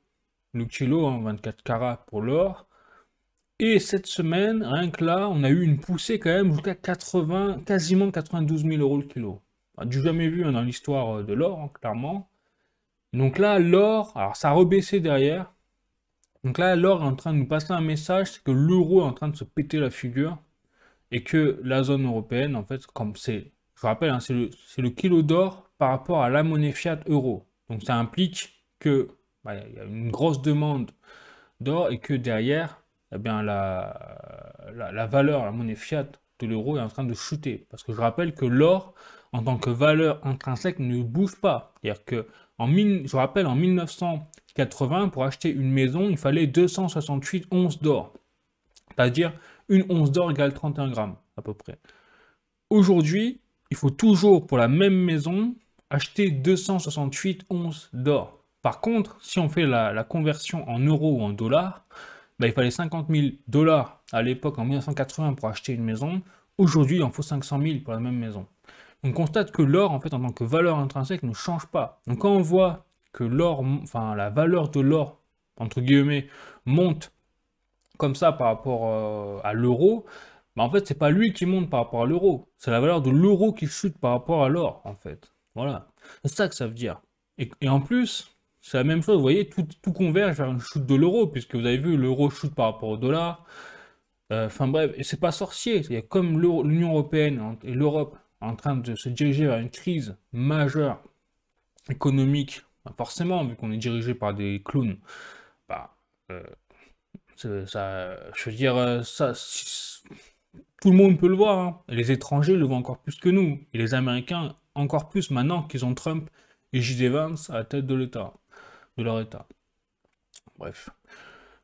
le kilo, hein, 24 carats pour l'or. Et cette semaine, rien que là, on a eu une poussée quand même jusqu'à 80, quasiment 92 000 euros le kilo. Du jamais vu, hein, dans l'histoire de l'or, hein, clairement. Donc là, l'or, alors ça a rebaissé derrière. Donc là, l'or est en train de nous passer un message, c'est que l'euro est en train de se péter la figure. Et que la zone européenne, en fait, comme c'est, je rappelle, hein, c'est le kilo d'or par rapport à la monnaie fiat euro. Donc ça implique que il y a une grosse demande d'or et que derrière, eh bien, la valeur, la monnaie fiat de l'euro est en train de chuter. Parce que je rappelle que l'or, en tant que valeur intrinsèque, ne bouge pas. C'est-à-dire que, je rappelle, en 1980, pour acheter une maison, il fallait 268 onces d'or. C'est-à-dire, une once d'or égale 31 grammes, à peu près. Aujourd'hui, il faut toujours, pour la même maison, acheter 268 onces d'or. Par contre, si on fait la conversion en euros ou en dollars, bah, il fallait 50 000 dollars à l'époque, en 1980, pour acheter une maison. Aujourd'hui, il en faut 500 000 pour la même maison. On constate que l'or, en fait, en tant que valeur intrinsèque, ne change pas. Donc quand on voit que l'or, enfin la valeur de l'or, entre guillemets, monte comme ça par rapport à l'euro, bah en fait, c'est pas lui qui monte par rapport à l'euro. C'est la valeur de l'euro qui chute par rapport à l'or, en fait. Voilà. C'est ça que ça veut dire. Et en plus, c'est la même chose, vous voyez, tout converge vers une chute de l'euro, puisque vous avez vu, l'euro chute par rapport au dollar. Enfin bref, et c'est pas sorcier. Il y a comme l'Union Européenne et l'Europe en train de se diriger vers une crise majeure économique, bah forcément, vu qu'on est dirigé par des clowns, bah, euh, ça, je veux dire, tout le monde peut le voir, hein. Et les étrangers le voient encore plus que nous. Et les Américains encore plus maintenant qu'ils ont Trump et J.D. Vance à la tête de l'État, de leur État. Bref.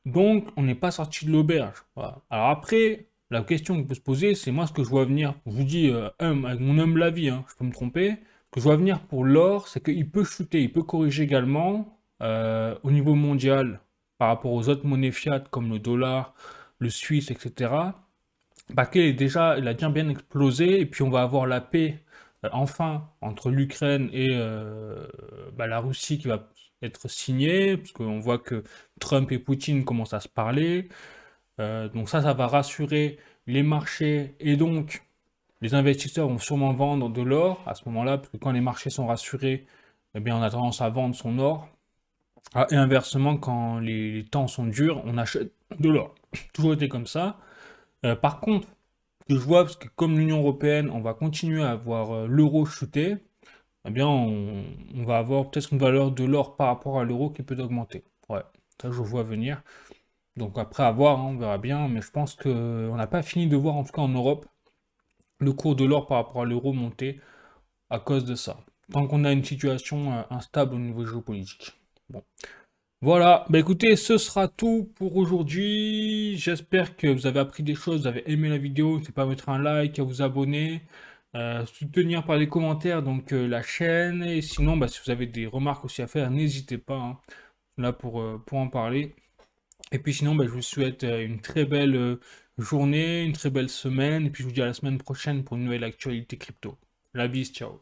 Donc, on n'est pas sorti de l'auberge. Voilà. Alors après, la question qu'on peut se poser, c'est moi ce que je vois venir. Je vous dis, avec mon humble avis, hein, je peux me tromper. Ce que je vois venir pour l'or, c'est qu'il peut chuter, il peut corriger également au niveau mondial par rapport aux autres monnaies fiat comme le dollar, le suisse, etc. Parce qu'il il a bien explosé et puis on va avoir la paix enfin entre l'Ukraine et la Russie qui va être signée, parce qu'on voit que Trump et Poutine commencent à se parler. Donc ça va rassurer les marchés et donc les investisseurs vont sûrement vendre de l'or à ce moment-là, parce que quand les marchés sont rassurés, eh bien on a tendance à vendre son or. Ah, et inversement, quand les temps sont durs, on achète de l'or. Toujours été comme ça. Par contre, que je vois, parce que comme l'Union européenne, on va continuer à voir l'euro chuter, eh bien, on va avoir peut-être une valeur de l'or par rapport à l'euro qui peut augmenter. Ouais, ça je vois venir. Donc après, à voir, hein, on verra bien, mais je pense que on n'a pas fini de voir, en tout cas en Europe, le cours de l'or par rapport à l'euro monter à cause de ça. Tant qu'on a une situation instable au niveau géopolitique. Bon. Voilà, bah écoutez, ce sera tout pour aujourd'hui. J'espère que vous avez appris des choses, vous avez aimé la vidéo. N'hésitez pas à mettre un like, à vous abonner, soutenir par les commentaires donc la chaîne. Et sinon, bah, si vous avez des remarques aussi à faire, n'hésitez pas, hein, là pour en parler. Et puis sinon, bah, je vous souhaite une très belle journée, une très belle semaine. Et puis je vous dis à la semaine prochaine pour une nouvelle actualité crypto. La bise, ciao.